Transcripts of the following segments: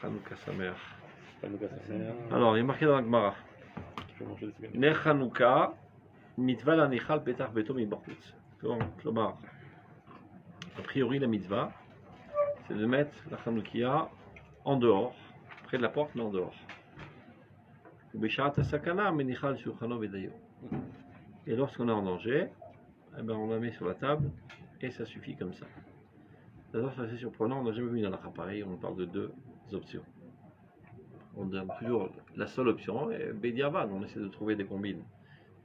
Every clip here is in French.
Chanukah Sameach. Chanukah Sameach. Alors, il est marqué dans la Gemara. Tu peux manger des cigales. Ner Chanukah, mitzvah lanichal petach beto mibachutz. Klamar. A priori, la mitzvah, c'est de mettre la Chanukah en dehors, près de la porte, mais en dehors. Ubeshat sakana menichal shulchano vedayo. Et lorsqu'on est en danger, eh ben on la met sur la table et ça suffit comme ça. D'abord, c'est assez surprenant, on n'a jamais vu dans la pareil, on parle de deux options. On donne toujours la seule option, et Bediavad, on essaie de trouver des combines.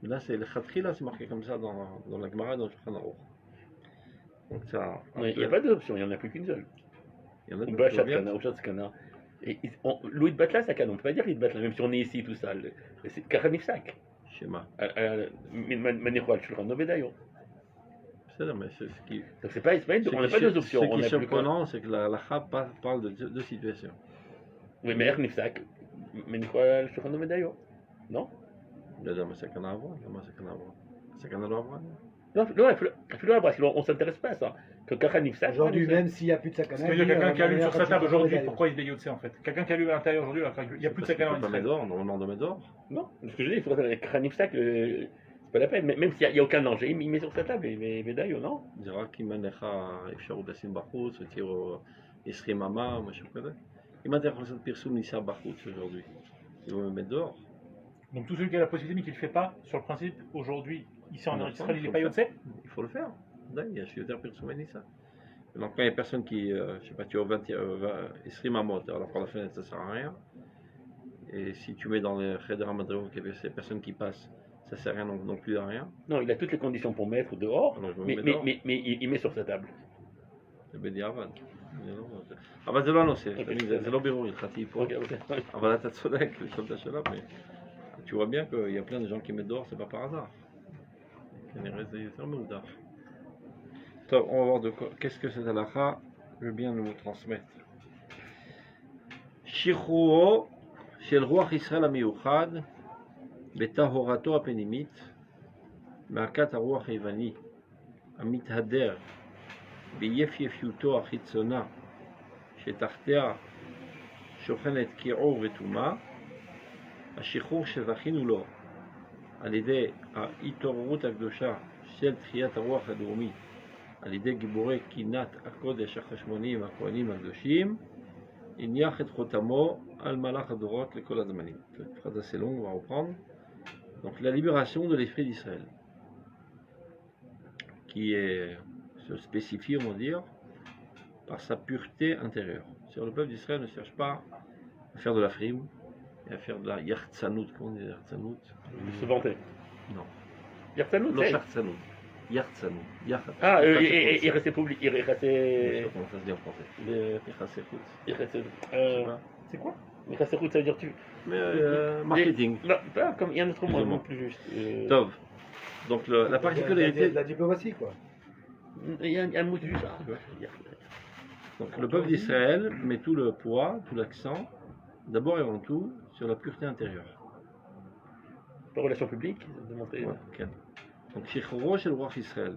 Mais là, c'est le Khatri, là, c'est marqué comme ça dans la Gemara et dans le Shulchan Aruch. Donc ça. Il n'y a pas d'option, il n'y en a plus qu'une seule. Il y en a Ou d'autres. Bachat Kana. Louis de Batla, ça canne, on ne peut pas dire Louis de Batla, même si on est ici, tout ça. C'est Karanifsak. Schéma. Manichal Shulchan Vedayo. C'est mais c'est ce qui. Donc c'est pas, on n'a pas deux options. Ce qui est surprenant, c'est que la Chab parle de deux situations. Oui, mais Ernifsak, Manichal Shulchan Vedayo. Non? Mais ça canne avant, ça canne avant. Ça canne avant. Non, on ne s'intéresse pas à ça. Aujourd'hui, même s'il n'y a plus de sakana. Parce qu'il y a quelqu'un qui allume sur sa table aujourd'hui, pourquoi il se déyote en fait? Quelqu'un qui allume à l'intérieur aujourd'hui, il n'y a plus de sakana en Israël. Normalement, on met dehors. Non, ce que je dis, il faudrait un Kranifsak, c'est pas la peine. Même s'il n'y a aucun danger, il met sur sa table, mais d'ailleurs, non? Il dira qu'il mènera אפשרות לשים בחוץ, ותראו 20 אמה, משהו כזה. אם אתה יכול לעשות פרסום ניסה בחוץ aujourd'hui, il va me mettre dehors. Donc tout celui qui a la possibilité mais qui ne le fait pas, sur le principe, aujourd'hui, ici en Israël, il n'est pas yotzé? Il faut le faire. Il y a יותר פרסומי ניסה. Donc quand il y a personne qui, je sais pas, tu as 20 amot, alors pour la fenêtre ça sert à rien. Et si tu mets dans les Cheder Amadreo qu'il y a ces personnes qui passent, ça sert à rien non plus à rien. Non, il a toutes les conditions pour mettre dehors, mais il met sur sa table. זה בדיעבד. אבל זה לא הנושא, זה לא בירור הלכתי פה. אבל אתה צודק לשאול את השאלה, tu vois bien qu'il y a plein de gens qui mettent dehors, c'est pas par hasard. כנראה זה יותר מהודח. טוב, on va voir de quoi. Qu'est-ce que c'est halakha? Je veux bien nous transmettre. שחרורו של רוח ישראל המיוחד בטהורתו הפנימית מהכת הרוח היווני המתהדר ביפיפיותו החיצונה שתחתיה שוכנת כיעור וטומאה, השחרור שזכינו לו על ידי ההתעוררות הקדושה של תחיית הרוח הלאומית על ידי גיבורי קינת הקודש החשמוניים הכהנים הקדושים, הניח את חותמו על מלאך הדורות לכל הזמנים. Cette phrase assez longue, on va reprendre. Donc la libération de l'esprit d'Israël, qui se spécifie, on va dire, par sa pureté intérieure. Sur le peuple d'Israël ne cherche pas à faire de la frime et à faire de la yartzanout. Comment on dit yartzanout? Se vanter. Non. Yartzanout, c'est yartzanout. Yartzanout. Ah, il restait public. Il restait. Comment ça se dit en français? Il restait. C'est quoi? Il restait, ça veut dire tu. Mais marketing. Non, pas comme il y a un autre mot plus juste. Tov. Donc la particularité. La diplomatie, quoi. Il y a un mot juste. Donc le peuple d'Israël met tout le poids, tout l'accent, d'abord et avant tout, sur la pureté intérieure. La relation publique, de montrer. Ouais, okay. Donc Shichoro shel Ruach Israël,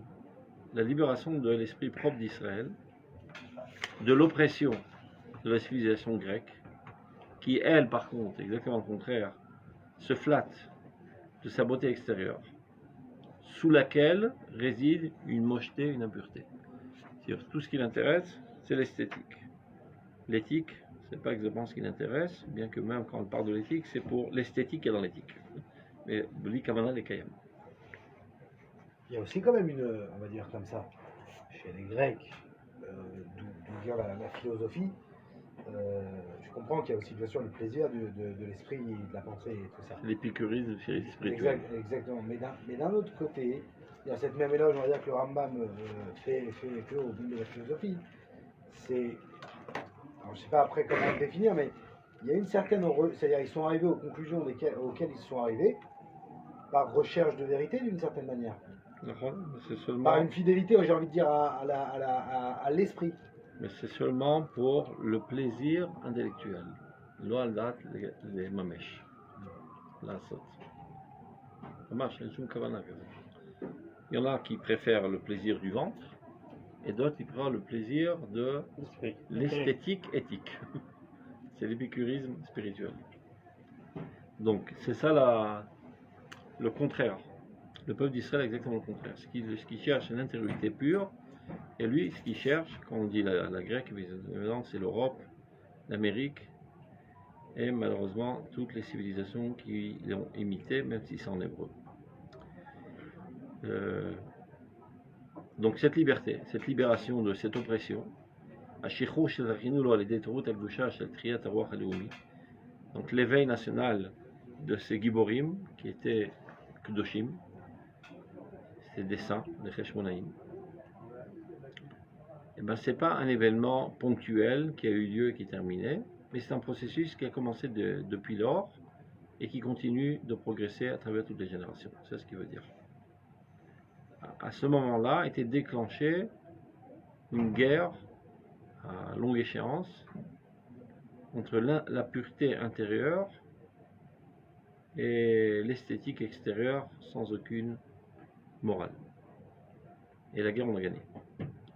la libération de l'esprit propre d'Israël, de l'oppression de la civilisation grecque, qui elle par contre, exactement le contraire, se flatte de sa beauté extérieure, sous laquelle réside une mocheté, une impureté. C'est-à-dire tout ce qui l'intéresse, c'est l'esthétique. L'éthique, c'est pas exactement ce qui l'intéresse, bien que même quand on parle de l'éthique, c'est pour l'esthétique et dans l'éthique. Mais Bli Kavana les Kayam. Il y a aussi quand même une, on va dire comme ça, chez les Grecs, d'où vient la philosophie. Je comprends qu'il y a aussi bien sûr le plaisir de l'esprit, de la pensée et tout ça. L'épicurisme spirituel. Exactement. Mais d'un autre côté, il y a cette même éloge, on va dire, que le Rambam fait que au bout de la philosophie. C'est, alors je sais pas après comment le définir, mais il y a une certaine, c'est-à-dire ils sont arrivés aux conclusions auxquelles ils sont arrivés par recherche de vérité d'une certaine manière. C'est seulement... Par une fidélité, j'ai envie de dire, à l'esprit. Mais c'est seulement pour le plaisir intellectuel. Lo al dat les mamesh. La sot. Il y en a qui préfèrent le plaisir du ventre, et d'autres qui préfèrent le plaisir de l'esthétique éthique. c'est l'épicurisme spirituel. Donc c'est ça le contraire. Le peuple d'Israël est exactement le contraire. Ce qui cherche une intériorité pure, et lui, ce qu'il cherche, quand on dit la grecque, évidemment, c'est l'Europe, l'Amérique, et malheureusement toutes les civilisations qui l'ont imité, même si c'est en hébreu. Donc cette liberté, cette libération de cette oppression, donc l'éveil national de ces Giborim, qui étaient Kedoshim, ces des saints, les Cheshmonaïm, et ben c'est pas un événement ponctuel qui a eu lieu et qui est terminé, mais c'est un processus qui a commencé depuis lors et qui continue de progresser à travers toutes les générations. C'est ce qu'il veut dire. À ce moment-là était déclenchée une guerre à longue échéance entre la pureté intérieure et l'esthétique extérieure sans aucune morale. Et la guerre, on l'a gagnée.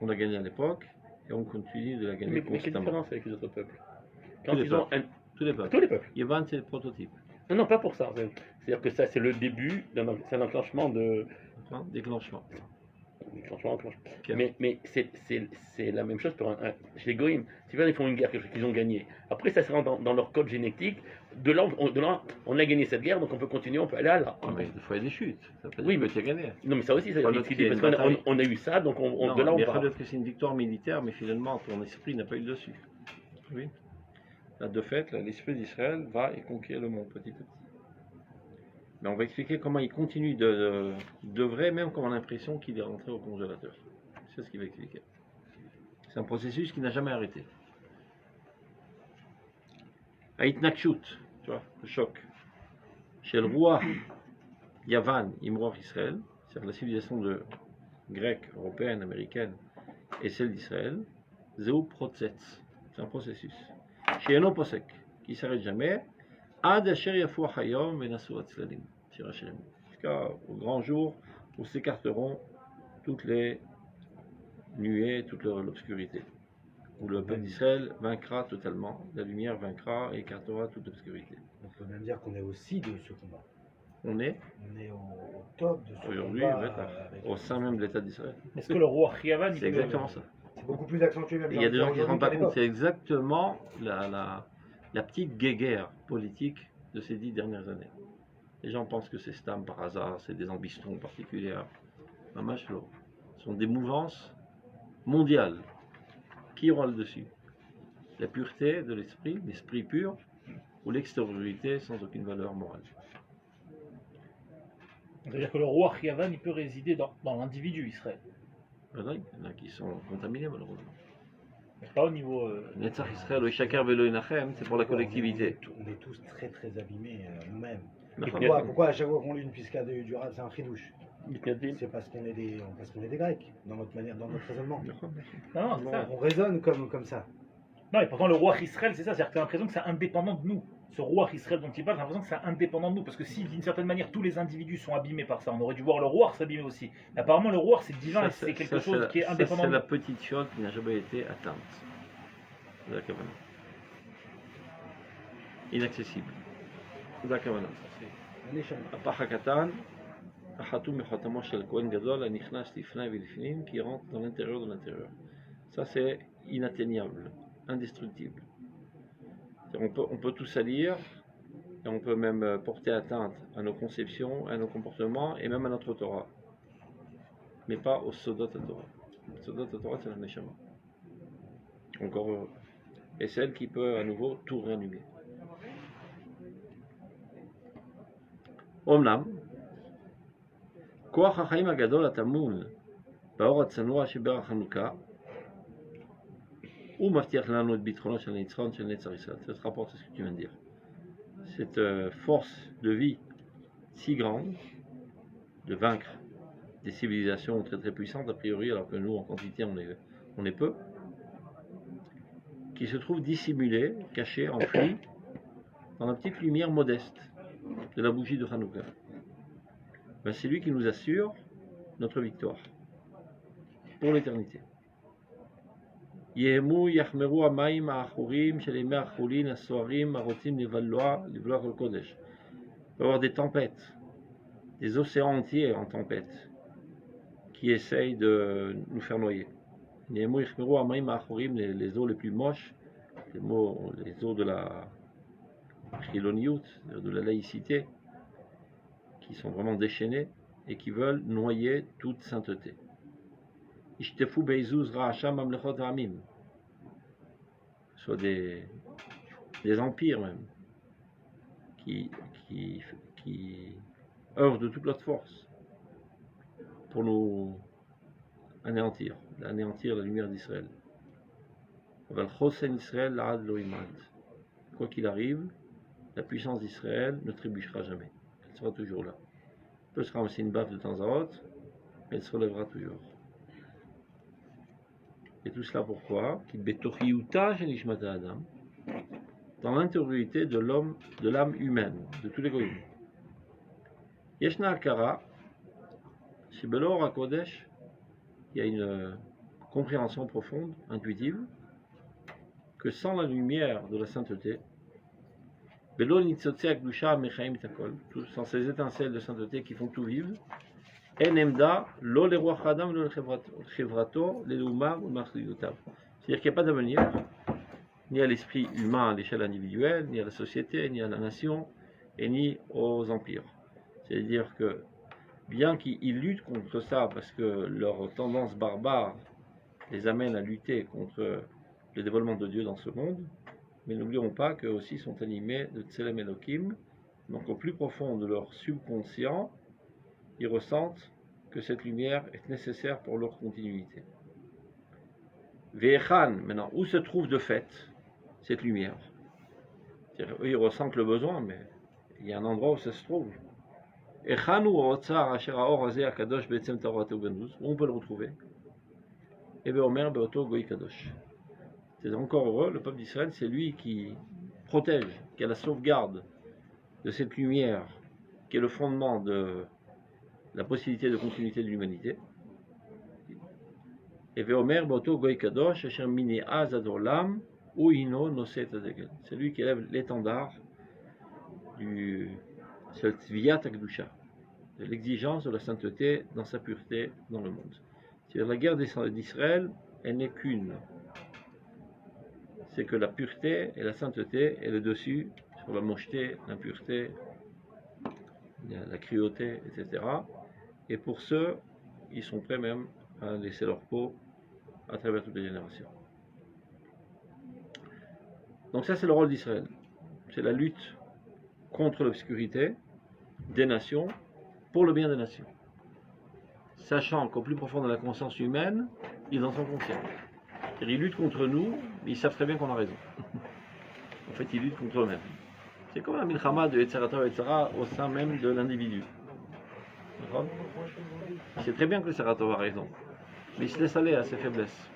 On l'a gagnée à l'époque et on continue de la gagner Mais quelle constamment. différence avec les autres peuples? Tous Quand les ils ont peuples. Tous les peuples. Tous les peuples. Yvan, c'est le prototype. Non, non, pas pour ça. C'est-à-dire que ça, c'est le début c'est un enclenchement de. Déclenchement. Enclenchement. Ok. Mais c'est la même chose chez les Goïms. Si ils font une guerre qu'ils ont gagnée, après ça se rend dans leur code génétique. De là, on a gagné cette guerre, donc on peut continuer, on peut aller là. Ah, mais des fois il y a des chutes. Ça peut Oui, dire mais que tu as gagné. Non, mais ça aussi, ça Pas veut l'autre dire qui est parce une bataille. qu'on a eu ça, donc Non, de là on mais part. peut-être que c'est une victoire militaire, mais finalement ton esprit n'a pas eu le dessus. Oui. Là, de fait, là, l'esprit d'Israël va et conquiert le monde petit à petit. Mais on va expliquer comment il continue de vrai, même quand on a l'impression qu'il est rentré au congélateur. C'est ce qu'il va expliquer. C'est un processus qui n'a jamais arrêté. Aïtnakshut, tu vois, le choc. Chez le roi Yavan, Imror Israël, c'est-à-dire la civilisation grecque, européenne, américaine, et celle d'Israël, Zéou Protsetz, c'est un processus. Chez Eno Posek, qui ne s'arrête jamais, Ad Asher Yafou Hayom Venasu Atzlalim, jusqu'au grand jour où s'écarteront toutes les nuées, toute l'obscurité, où le peuple d'Israël vaincra totalement, la lumière vaincra et écartera toute l'obscurité. On peut même dire qu'on est aussi de ce combat. On est On est au top de ce aujourd'hui combat. avec- au sein même de l'État d'Israël. Est-ce que le roi Chiavan, C'est exactement ça. C'est beaucoup plus accentué même. Et il y a des gens qui ne se rendent pas compte, qu'à c'est exactement la petite guéguerre politique de ces 10 dernières années. Les gens pensent que c'est Stam par hasard, c'est des ambitions particulières. Mamash lo. Ce sont des mouvances mondiales. Qui aura le dessus? La pureté de l'esprit pur, ou l'extériorité sans aucune valeur morale. c'est-à-dire que le roi Chiavan, il peut résider dans l'individu Israël. Voilà, il y en a qui sont contaminés malheureusement. Mais pas au niveau. Netzach Israël, le Shakar Velo Inachem, c'est pour la collectivité. On est tous très très abîmés nous-mêmes. D'accord. Pourquoi à chaque fois qu'on lit une pisca du Rav, c'est un chidouche? Mitnadvim. C'est parce qu'on est des Grecs, dans notre raisonnement. Non, c'est ça. On raisonne comme ça. Non, et pourtant le roi Israël, c'est ça, c'est-à-dire que tu as l'impression que c'est indépendant de nous. Ce roi Israël dont il parle, j'ai l'impression que c'est indépendant de nous. Parce que si d'une certaine manière tous les individus sont abîmés par ça, on aurait dû voir le roi s'abîmer aussi. Mais apparemment le roi c'est divin et c'est quelque chose qui est indépendant C'est de la nous. petite chose qui n'a jamais été atteinte. C'est la Kavanah. Inaccessible. C'est la Kavanah. On est chez הפח הקטן, החתום מחותמו של כהן גדול, הנכנס לפני ולפנים, qui rentre dans l'intérieur de l'intérieur. Ça c'est inatteignable, indestructible. On peut tout salir, et on peut même porter atteinte à nos conceptions, à nos comportements, et même à notre Torah. Mais pas au Sodot Torah. Sodot Torah c'est la Neshama. Encore heureux. Et c'est elle qui peut à nouveau tout réanimer. אומנם, כוח החיים הגדול הטמון באור הצנוע שבאור החנוכה הוא מבטיח לנו את ביטחונו של הניצחון של נצח ישראל. Ça se rapporte à ce que tu viens de dire. Cette force de vie si grande de vaincre des civilisations très très puissantes a priori, alors que nous en quantité on est peu, qui se trouve dissimulée, cachée, enfouie dans la petite lumière modeste de la bougie de Hanouka. Ben, c'est lui qui nous assure notre victoire pour l'éternité. יהמו יחמרו המים האחורים של ימי החולין הסוערים הרוצים לבלוע כל קודש. Il va y avoir des tempêtes, des océans entiers en tempête qui essayent de nous faire noyer. Yehemu yachmeru hamayim ha'achorim, les eaux les plus moches, les eaux de la chiloniout, de la laïcité, qui sont vraiment déchaînées et qui veulent noyer toute sainteté. Ishtefu beizuz ra'asha mamlechot ha'amim, soit des empires même, qui œuvrent de toute leur force pour nous anéantir la lumière d'Israël. Quoi qu'il arrive, la puissance d'Israël ne trébuchera jamais. Elle sera toujours là. Elle peut se ramasser une baffe de temps à autre, mais elle se relèvera toujours. Et tout cela pourquoi? Dans l'intériorité de l'homme, de l'âme humaine, de tous les goyim. Yeshna Akara, chez Belor à Kodesh, il y a une compréhension profonde, intuitive, que sans la lumière de la sainteté, sans ces étincelles de sainteté qui font tout vivre, c'est-à-dire qu'il n'y a pas d'avenir, ni à l'esprit humain à l'échelle individuelle, ni à la société, ni à la nation, et ni aux empires. C'est-à-dire que, bien qu'ils luttent contre ça, parce que leur tendance barbare les amène à lutter contre le dévoilement de Dieu dans ce monde, mais n'oublions pas qu'eux aussi sont animés de Tselem Elohim, donc au plus profond de leur subconscient, ils ressentent que cette lumière est nécessaire pour leur continuité. Ve'echan, maintenant, où se trouve de fait cette lumière? Eux, ils ressentent le besoin, mais il y a un endroit où ça se trouve. Où on peut le retrouver? Et Ve'omer Be'oto Goy Kadosh. C'est encore heureux, le peuple d'Israël, c'est lui qui protège, qui a la sauvegarde de cette lumière, qui est le fondement de la possibilité de continuité de l'humanité. Et Ve'omer Be'oto Goy Kadosh, Asher Mini Azadolam, Uino Noset Adegel. C'est lui qui élève l'étendard du Tzviat Akdusha, de l'exigence de la sainteté dans sa pureté dans le monde. C'est-à-dire la guerre d'Israël, elle n'est qu'une. C'est que la pureté et la sainteté est le dessus sur la mocheté, l'impureté, la cruauté, etc. Et pour ceux, ils sont prêts même à laisser leur peau à travers toutes les générations. Donc ça, c'est le rôle d'Israël. C'est la lutte contre l'obscurité des nations pour le bien des nations. Sachant qu'au plus profond de la conscience humaine, ils en sont conscients. Ils luttent contre nous, mais ils savent très bien qu'on a raison. En fait, ils luttent contre eux-mêmes. C'est comme la milchama de Yetzirah et Yetzirah au sein même de l'individu. Il sait très bien que le Yetzirah a raison, mais il se laisse aller à ses faiblesses.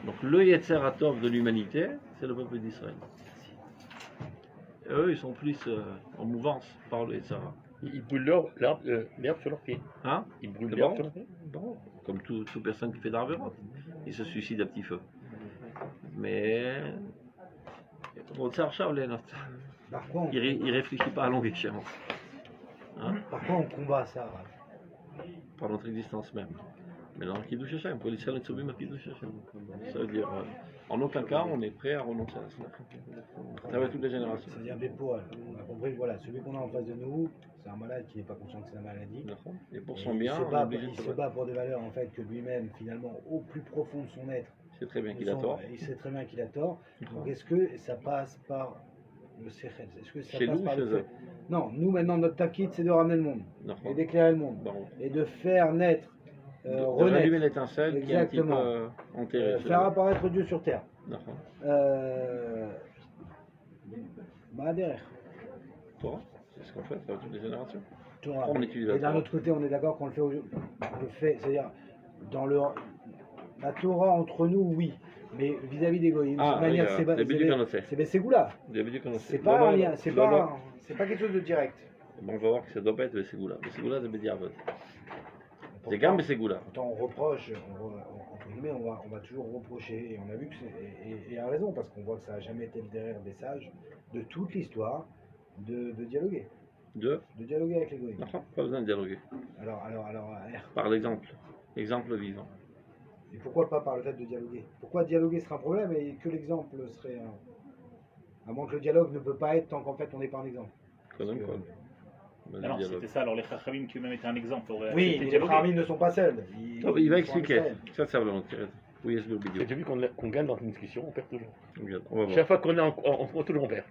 Donc le Yetzirah de l'humanité, c'est le peuple d'Israël. Et eux, ils sont plus en mouvance par le Yetzirah. Ils brûlent l'herbe sur leurs pieds. Hein? Ils brûlent C'est l'herbe bon. sur leurs pieds. Bon, comme toute personne qui fait d'arverot, il se suicide à petit feu. Mais bon, ça recharge les notes. Par quoi Il réfléchit pas à longue échéance. Hein? par quoi on combat ça? Par notre existence même. Mais dans le Kiddush Hashem, pour l'Israël et Tsobim à Kiddush Hashem. Ça veut dire, en aucun cas, on est prêt à renoncer à cela. À travers toutes les générations. C'est-à-dire des poils. On a compris, voilà, celui qu'on a en face de nous, c'est un malade qui n'est pas conscient que c'est la maladie. D'accord. Et pour Et son bien, il se on est bat, obligé de il se se battre. bat pour des valeurs en fait que lui-même, finalement, au plus profond de son être, C'est très bien qu'il a tort. il sait très bien qu'il a tort. D'accord. Donc est-ce que ça passe par le Sechel? Est-ce que ça Chez passe nous ou par chez le eux? fait? Non, nous maintenant notre taquit c'est de ramener le monde D'accord. et d'éclairer le monde Bon. et de faire naître, De rallumer renaître, l'étincelle qui est un petit peu Exactement. enterrée. chez faire nous. apparaître Dieu sur terre. D'accord. Bah derrière. Toi, c'est ce qu'on fait à travers toutes les générations. Torah. On étudie la Et d'un Torah. autre côté, on est d'accord qu'on le fait, c'est-à-dire dans la Torah entre nous, oui, mais vis-à-vis des goyim, Ah, de manière les bédus qu'on a fait. c'est Bességoula. Vous avez dit qu'on a C'est fait. pas Non, un non, lien, c'est non, non. pas quelque chose de direct. Bon, on va voir que ça doit pas être Bességoula. Bességoula, c'est Bediavod. C'est Pourtant- Gam Bességoula. Pourtant, on reproche, entre guillemets, on va toujours reprocher, et on a vu que et a raison, parce qu'on voit que ça n'a jamais été le derrière des sages de toute l'histoire de dialoguer. De De dialoguer avec les goïms. Non, pas besoin de dialoguer. Alors, Par l'exemple. Exemple vivant. et pourquoi pas par le fait de dialoguer? Pourquoi dialoguer serait un problème et que l'exemple serait un... À moins que le dialogue ne peut pas être tant qu'en fait on n'est pas un exemple. Codem Parce que- kol. Vas-y, Alors, dialogue. c'était ça. Alors, les Chachamim qui eux-mêmes étaient un exemple. Oui, C'était mais les dialoguer. Brahmins ne sont pas seuls. Non, il va sont en expliquer. Israël. Ça, c'est vraiment tiré. Oui, est-ce que le vidéo J'ai vu qu'on gagne dans une discussion, on perd toujours. Regarde, on va voir. Chaque fois qu'on est en toujours on perd.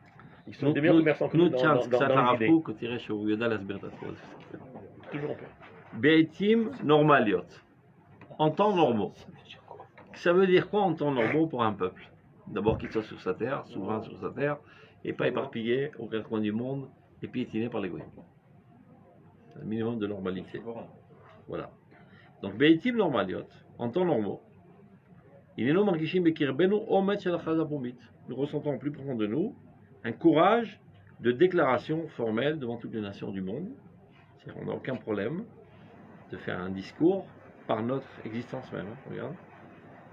Ils sont Nous, des meilleurs commerçants que nous nous, dans chance, dans ça dans l'idée. t'arrape que tu irais chez Ouyada la Sbertat. Toujours on perd. Beitim normaliot. En temps normaux. Ça veut dire quoi en temps normaux pour un peuple? D'abord qu'il soit sur sa terre, souverain sur sa terre, et pas éparpillé aux quatre coins du monde et piétiné par les goyim. Un minimum de normalité. Voilà. Donc Beitim normaliot. En temps normaux. Nous ressentons au plus profond de nous un courage de déclaration formelle devant toutes les nations du monde. C'est-à-dire, on n'a aucun problème de faire un discours par notre existence même. Hein, regarde.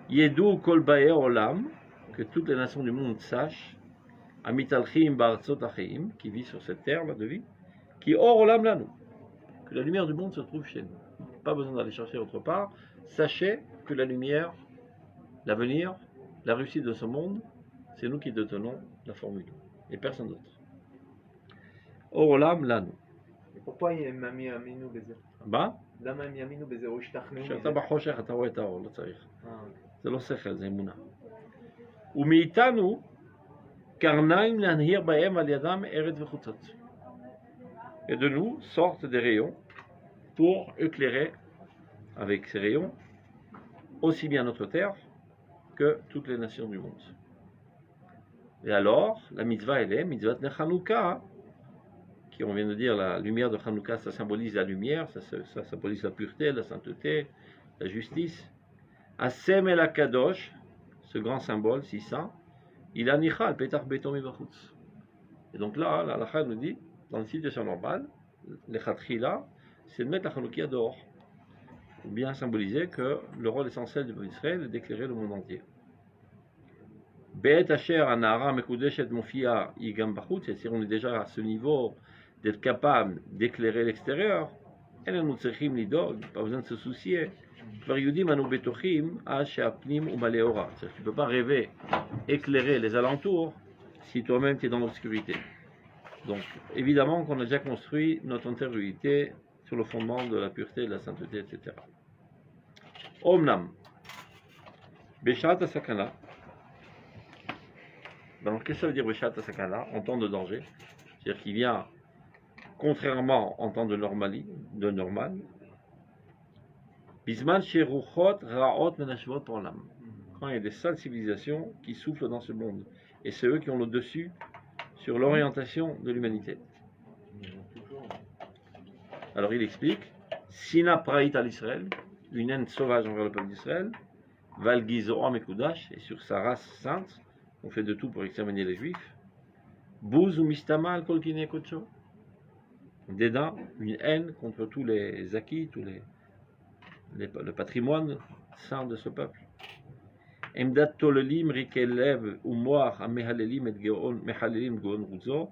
Yedou kol baer olam, que toutes les nations du monde sachent, amitalchim ba'artzot acheim, qui vit sur cette terre là de vie, qui or olam lanu, que la lumière du monde se trouve chez nous. Pas besoin d'aller chercher autre part. Sachez que la lumière, l'avenir, la réussite de ce monde, c'est nous qui détenons la formule, et personne d'autre. Or olam lanu. pourquoi הם יאמינו בזה? מה? למה הם יאמינו בזה או השתכנעו כשאתה מזה? בחושך אתה רואה את האור, לא צריך. אה, זה לא שכל, זה אמונה. ומאיתנו קרניים להנהיר בהם על ידם ארץ וחוצות. Et de nous sortent des rayons pour éclairer avec ces rayons aussi bien notre terre que toutes les nations du monde. Et alors, la mitzvah elle est mitzvah de Chanukah, qui on vient de dire la lumière de Chanukah, ça symbolise la lumière, ça symbolise la pureté, la sainteté, la justice. Asem el Akadosh, ce grand symbole si saint, il a nichal petach betom mibachutz. Et donc là, la halakha nous dit, dans une situation normale, les khatkhila, c'est de mettre la Chanukah dehors, ou bien symboliser que le rôle essentiel du peuple d'Israël est d'éclairer le monde entier. Be'et asher anahara mekudeshet mofia yigam bachutz, et si on est déjà à ce niveau d'être capable d'éclairer l'extérieur, pas besoin de se soucier. Tu ne peux pas rêver, éclairer les alentours si toi-même tu es dans l'obscurité. Donc, évidemment qu'on a déjà construit notre intériorité sur le fondement de la pureté, de la sainteté, etc. Omnam, Beshat Sakana. Donc, qu'est-ce que ça veut dire Beshat Sakana en temps de danger? C'est-à-dire qu'il vient contrairement en temps de normal, Bisman Sheruchot Raot Menashvot Olam. Quand il y a des sales civilisations qui soufflent dans ce monde, et c'est eux qui ont le dessus sur l'orientation de l'humanité. Alors il explique Sina Praït à l'Israël, une haine sauvage envers le peuple d'Israël, Val Gizoram et Kudash, et sur sa race sainte, on fait de tout pour exterminer les juifs, Bouz ou Mistama al Kolkine Kocho. Dédain, une haine contre tous les acquis, le patrimoine saint de ce peuple. Emdat tolelim rikelev umoach amehalelim et mehalelim gon ruzo,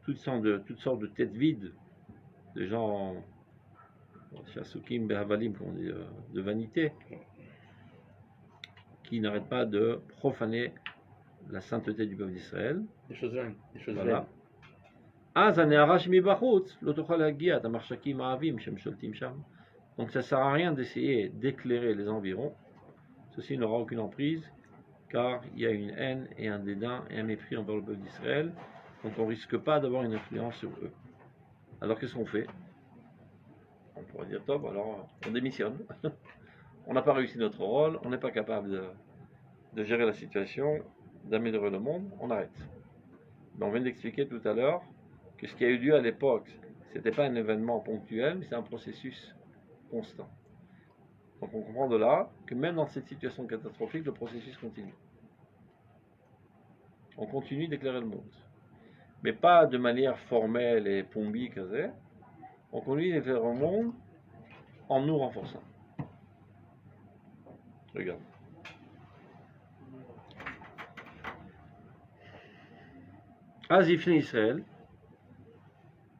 toutes sortes de têtes vides, de gens chasukim behavalim, comme on dit, de vanité, qui n'arrêtent pas de profaner la sainteté du peuple d'Israël. Des choses vaines. Voilà. Donc ça ne sert à rien d'essayer d'éclairer les environs. Ceci n'aura aucune emprise, car il y a une haine et un dédain et un mépris envers le peuple d'Israël. Donc on ne risque pas d'avoir une influence sur eux. Alors qu'est-ce qu'on fait? On pourrait dire top, alors on démissionne. On n'a pas réussi notre rôle, on n'est pas capable de gérer la situation, d'améliorer le monde, on arrête. Mais on vient d'expliquer tout à l'heure que ce qui a eu lieu à l'époque, ce n'était pas un événement ponctuel, mais c'est un processus constant. Donc on comprend de là que même dans cette situation catastrophique, le processus continue. On continue d'éclairer le monde. Mais pas de manière formelle et pombique, on continue d'éclairer le monde en nous renforçant. Regarde. Az Ifne Israël,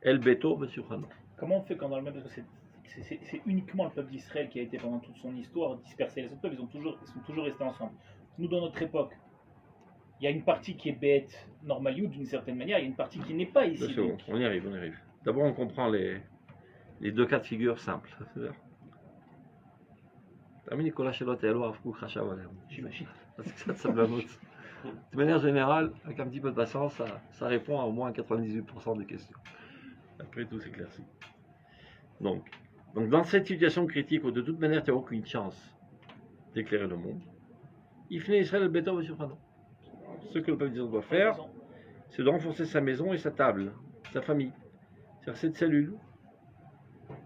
El Beto Besurchano. Comment on fait quand dans le même c'est uniquement le peuple d'Israël qui a été pendant toute son histoire dispersé. Les autres peuples, ils sont toujours restés ensemble. Nous, dans notre époque, il y a une partie qui est bête, normaliou d'une certaine manière, il y a une partie qui n'est pas ici. C'est bon, Donc. on y arrive, on y arrive. D'abord, on comprend les deux cas de figure simples. תאמין כל השאלות האלו הרב קוק חשב עליהן. J'imagine. C'est קצת סבלנות. De manière générale, avec un petit peu de patience, ça répond à au moins 98% des questions. Après tout s'éclaircit. Donc, dans cette situation critique où de toute manière tu n'as aucune chance d'éclairer le monde, Ifne Israël Beto Besurchano. Ce que le peuple d'Israël doit faire, c'est de renforcer sa maison et sa table, sa famille. C'est-à-dire cette cellule,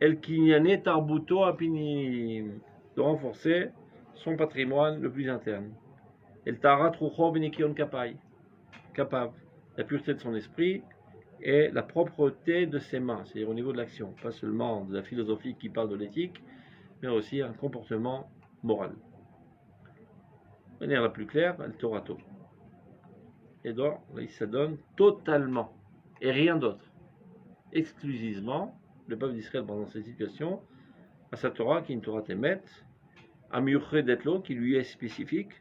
El Kinyane Tarbuto Apinim, de renforcer son patrimoine le plus interne. El Tarat Rucho Benikion Kapai, capable, la pureté de son esprit et la propreté de ses mains, c'est-à-dire au niveau de l'action, pas seulement de la philosophie qui parle de l'éthique, mais aussi un comportement moral. De manière la plus claire, El Torato. Et donc, là, il s'adonne totalement, et rien d'autre, exclusivement, le peuple d'Israël pendant cette situation, à sa Torah, qui est une Torah Temet, à Miyuchet Detlo, qui lui est spécifique.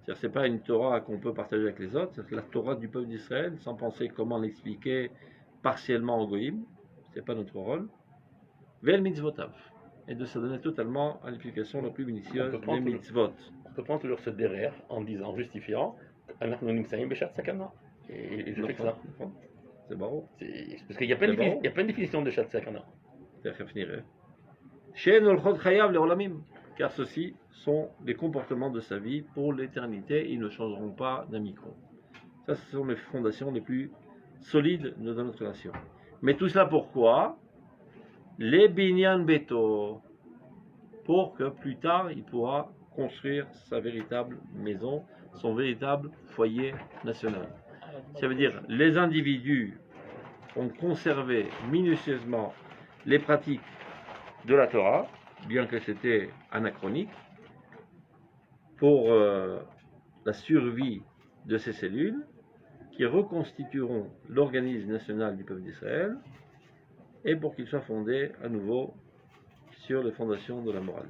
C'est-à-dire, c'est pas une Torah qu'on peut partager avec les autres, c'est la Torah du peuple d'Israël, sans penser comment l'expliquer partiellement au Goïm, c'est pas notre rôle. Vel mitzvotav, et de s'adonner totalement à l'application la plus minutieuse des mitzvot. On peut prendre toujours ce derrière en disant, en justifiant, אנחנו נמצאים בשעת סכנה. Et je fais que ça. C'est barreau. Parce qu'il y a plein de définitions de Shat Sakana. Car ceux-ci sont les comportements de sa vie pour l'éternité, ils ne changeront pas d'un micron. Ça, ce sont les fondations les plus solides de notre nation. Mais tout cela pourquoi? Les binyan beto, pour que plus tard il pourra construire sa véritable maison, son véritable foyer national. Ça veut dire les individus ont conservé minutieusement les pratiques de la Torah, bien que c'était anachronique, pour la survie de ces cellules qui reconstitueront l'organisme national du peuple d'Israël et pour qu'il soit fondé à nouveau sur les fondations de la morale.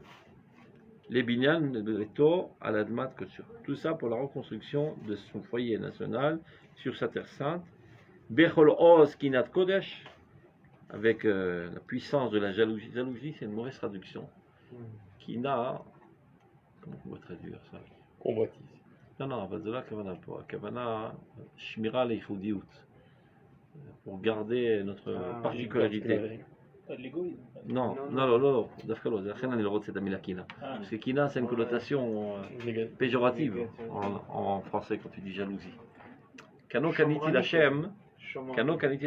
Les binyan de Beto à l'admat Kotsur. Tout ça pour la reconstruction de son foyer national sur sa terre sainte. Bechol Oz Kinat Kodesh, avec la puissance de la jalousie. Jalousie, c'est une mauvaise traduction. Kina, comment on va traduire ça? Convoitise. Non, de là, Kavana, Shmira Leichoudiout, pour garder notre particularité. Pas de l'égoïsme. Non, דווקא לא, זה לכן אני לא רוצה את המילה קינה. Parce que קינה, c'est une connotation péjorative en français quand tu dis jalousie. Kano kaniti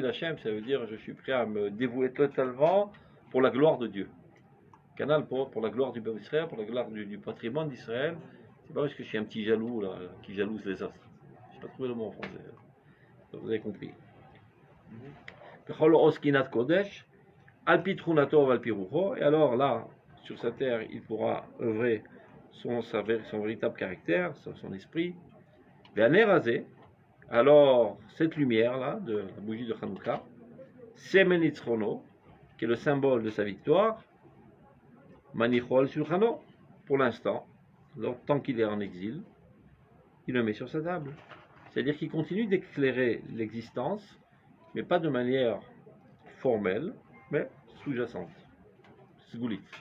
lachem, ça veut dire je suis prêt à me dévouer totalement pour la gloire de Dieu. Canal pour la gloire du peuple d'Israël, pour la gloire du patrimoine d'Israël. C'est pas parce que je suis un petit jaloux là, qui jalouse les autres. Je n'ai pas trouvé le mot en français. Vous avez compris. Bechol os kinat kodesh. Alpitrunato Valpirucho, et alors là, sur sa terre, il pourra œuvrer son véritable caractère, son esprit. Ve'anerazé, alors cette lumière-là, de la bougie de Hanouka, Semenitzrono, qui est le symbole de sa victoire, Manichol Sulchano, pour l'instant, tant qu'il est en exil, il le met sur sa table. C'est-à-dire qu'il continue d'éclairer l'existence, mais pas de manière formelle, mais sous-jacente, sgoulite.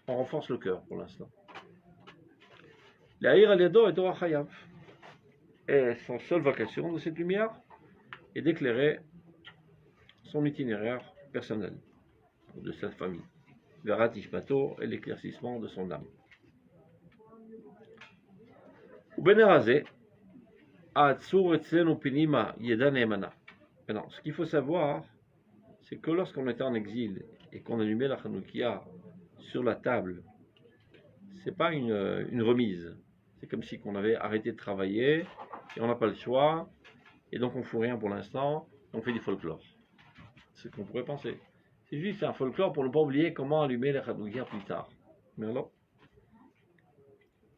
On renforce le cœur pour l'instant. L'Aïr al-Yado est Torah Chayav. Et son seule vocation de cette lumière est d'éclairer son itinéraire personnel, de sa famille. Le Ratishmato et l'éclaircissement de son âme. Ubenerazé, Atsur etzenu pinima yedan emana. Maintenant, ce qu'il faut savoir, c'est que lorsqu'on était en exil et qu'on allumait la Hanoukia sur la table, c'est pas une remise. C'est comme si on avait arrêté de travailler et on n'a pas le choix et donc on ne fout rien pour l'instant, on fait du folklore. C'est ce qu'on pourrait penser. C'est juste un folklore pour ne pas oublier comment allumer la Hanoukia plus tard. Mais alors,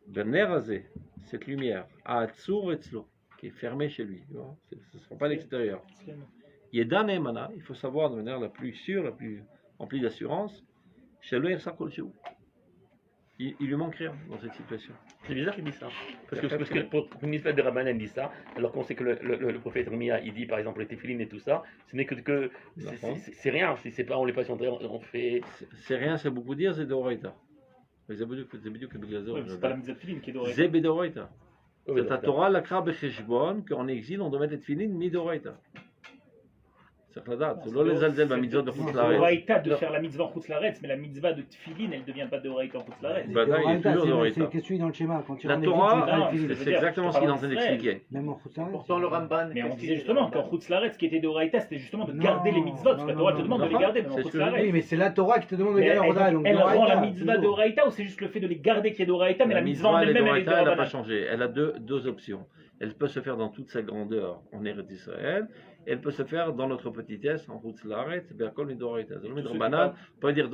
Ben Nerazé, cette lumière, Atsur Etzlo, qui qui est fermé chez lui. Tu vois. Ce ne sera pas l'extérieur. Yeda Ne'emana, il faut savoir de manière la plus sûre, la plus remplie d'assurance, chez lui, il lui manque rien dans cette situation. C'est bizarre qu'il dise ça. Parce que pour une mitzvah de Rabbanan dit ça, alors qu'on sait que le prophète Rémia, il dit par exemple les téphilines et tout ça, ce n'est que c'est rien. Si c'est pas, on les passe, on fait. C'est rien, c'est beaucoup dire, c'est d'Oraita. Mais c'est beaucoup que Ouais, c'est pas la mitzvah de Philine qui est dorée. C'est d'Oraita. C'est la Torah, la Kra Becheshbon, qu'en exil, on doit mettre Tfilin mi-d'Oraita. C'est la date. C'est pas les Alzel, la mitzvah de C'est Chutz-Laretz. d'oraïta de faire la mitzvah en Chutz-Laretz, mais la mitzvah de Tfilin, elle ne devient pas d'oraïta en Chutz-Laretz. Bah, là, il est toujours d'Oraita. C'est qu'est-ce que tu dis dans le schéma quand tu La rentres en Torah, Égypte, tu fais non, les filines. c'est exactement ce qu'il est en train d'expliquer. Même en Chutz-Laretz. Pourtant, le Ramban. Mais on qu'est-ce disait qu'il justement dit qu'en Chutz-Laretz, ce qui était d'oraïta, c'était justement de Non, garder les mitzvot, parce que la non, Torah te non, demande de non, les garder, même en c'est ce que je Chutz-Laretz. Oui, mais c'est la Torah qui te demande de Mais garder elle, en Rodaï. Donc elle rend la d'Oraïta, mitzvah toujours. d'oraïta ou c'est juste le fait de les garder qui est d'oraïta, mais la mitzvah en elle est elle-même, elle est d'Oraita, elle n'a pas d'oraïta. changé. Elle a deux options. Elle peut se faire dans toute sa grandeur en Eretz Israël. Elle peut se faire dans notre petitesse en Chutz-Laretz, Be'akol Midoraita. C'est le Midrabanan, on peut dire,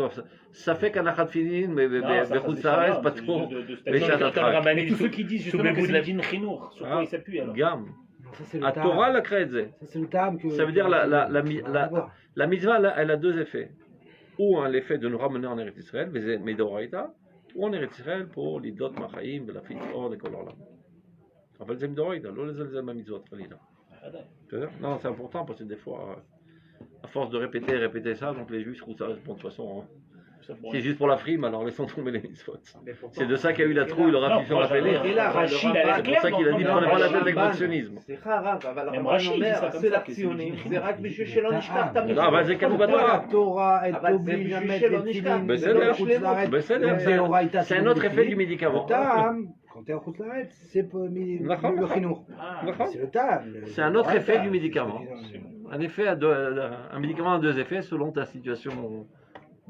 ça fait qu'un achat finin, mais Chutz-Laretz, pas trop. Mais Mais tous ceux qui disent justement que c'est le din chinour, sur quoi ils s'appuient alors? Gam. Ça, c'est le À Tam. Torah, la Kredze. Ça, c'est le Tam que. Ça veut dire la D'abord. mitzvah, elle a deux effets. Ou l'effet de nous ramener en Eretz Israël, Midoraita, ou en Eretz Israël pour l'idot Machaim, la Fitzor, les Kololam. אבל זה מדורייתא, לא לזלזל במצוות חלילה. בסדר? Non, c'est important parce que des fois, à force de répéter ça, donc les juifs trouvent ça, bon, de toute façon, c'est juste pour la frime, alors laissons tomber les mitzvot. C'est de ça qu'il y a eu la trouille, le Rav Shimshon rappelé. Et là, Rachid a l'air C'est clair. pour ça qu'il a dit, dans- prenez pas la tête Ramban. avec votre sionisme. סליחה רב, אבל הם הרמב"ן רש"י, אומר, זה עשה כמובן, לציונים, כי זה רק בשביל שלא נשכח את לא, אבל זה כתוב La בתורה. Torah, elle אבל זה t'oblige à בשביל mettre שלא les נשכח. filines בסדר, dans le Chutz-Laretz. בסדר, Donc, c'est- Oraïta, c'est un le autre effet du filines. médicament. Le Tam, quand t'es en Chutz-Laretz, c'est pas le נכון. chinour. Ah, נכון. C'est le Tam. C'est un autre effet du c'est médicament. ce que tu dis dans le- Un effet un médicament a deux effets selon ta situation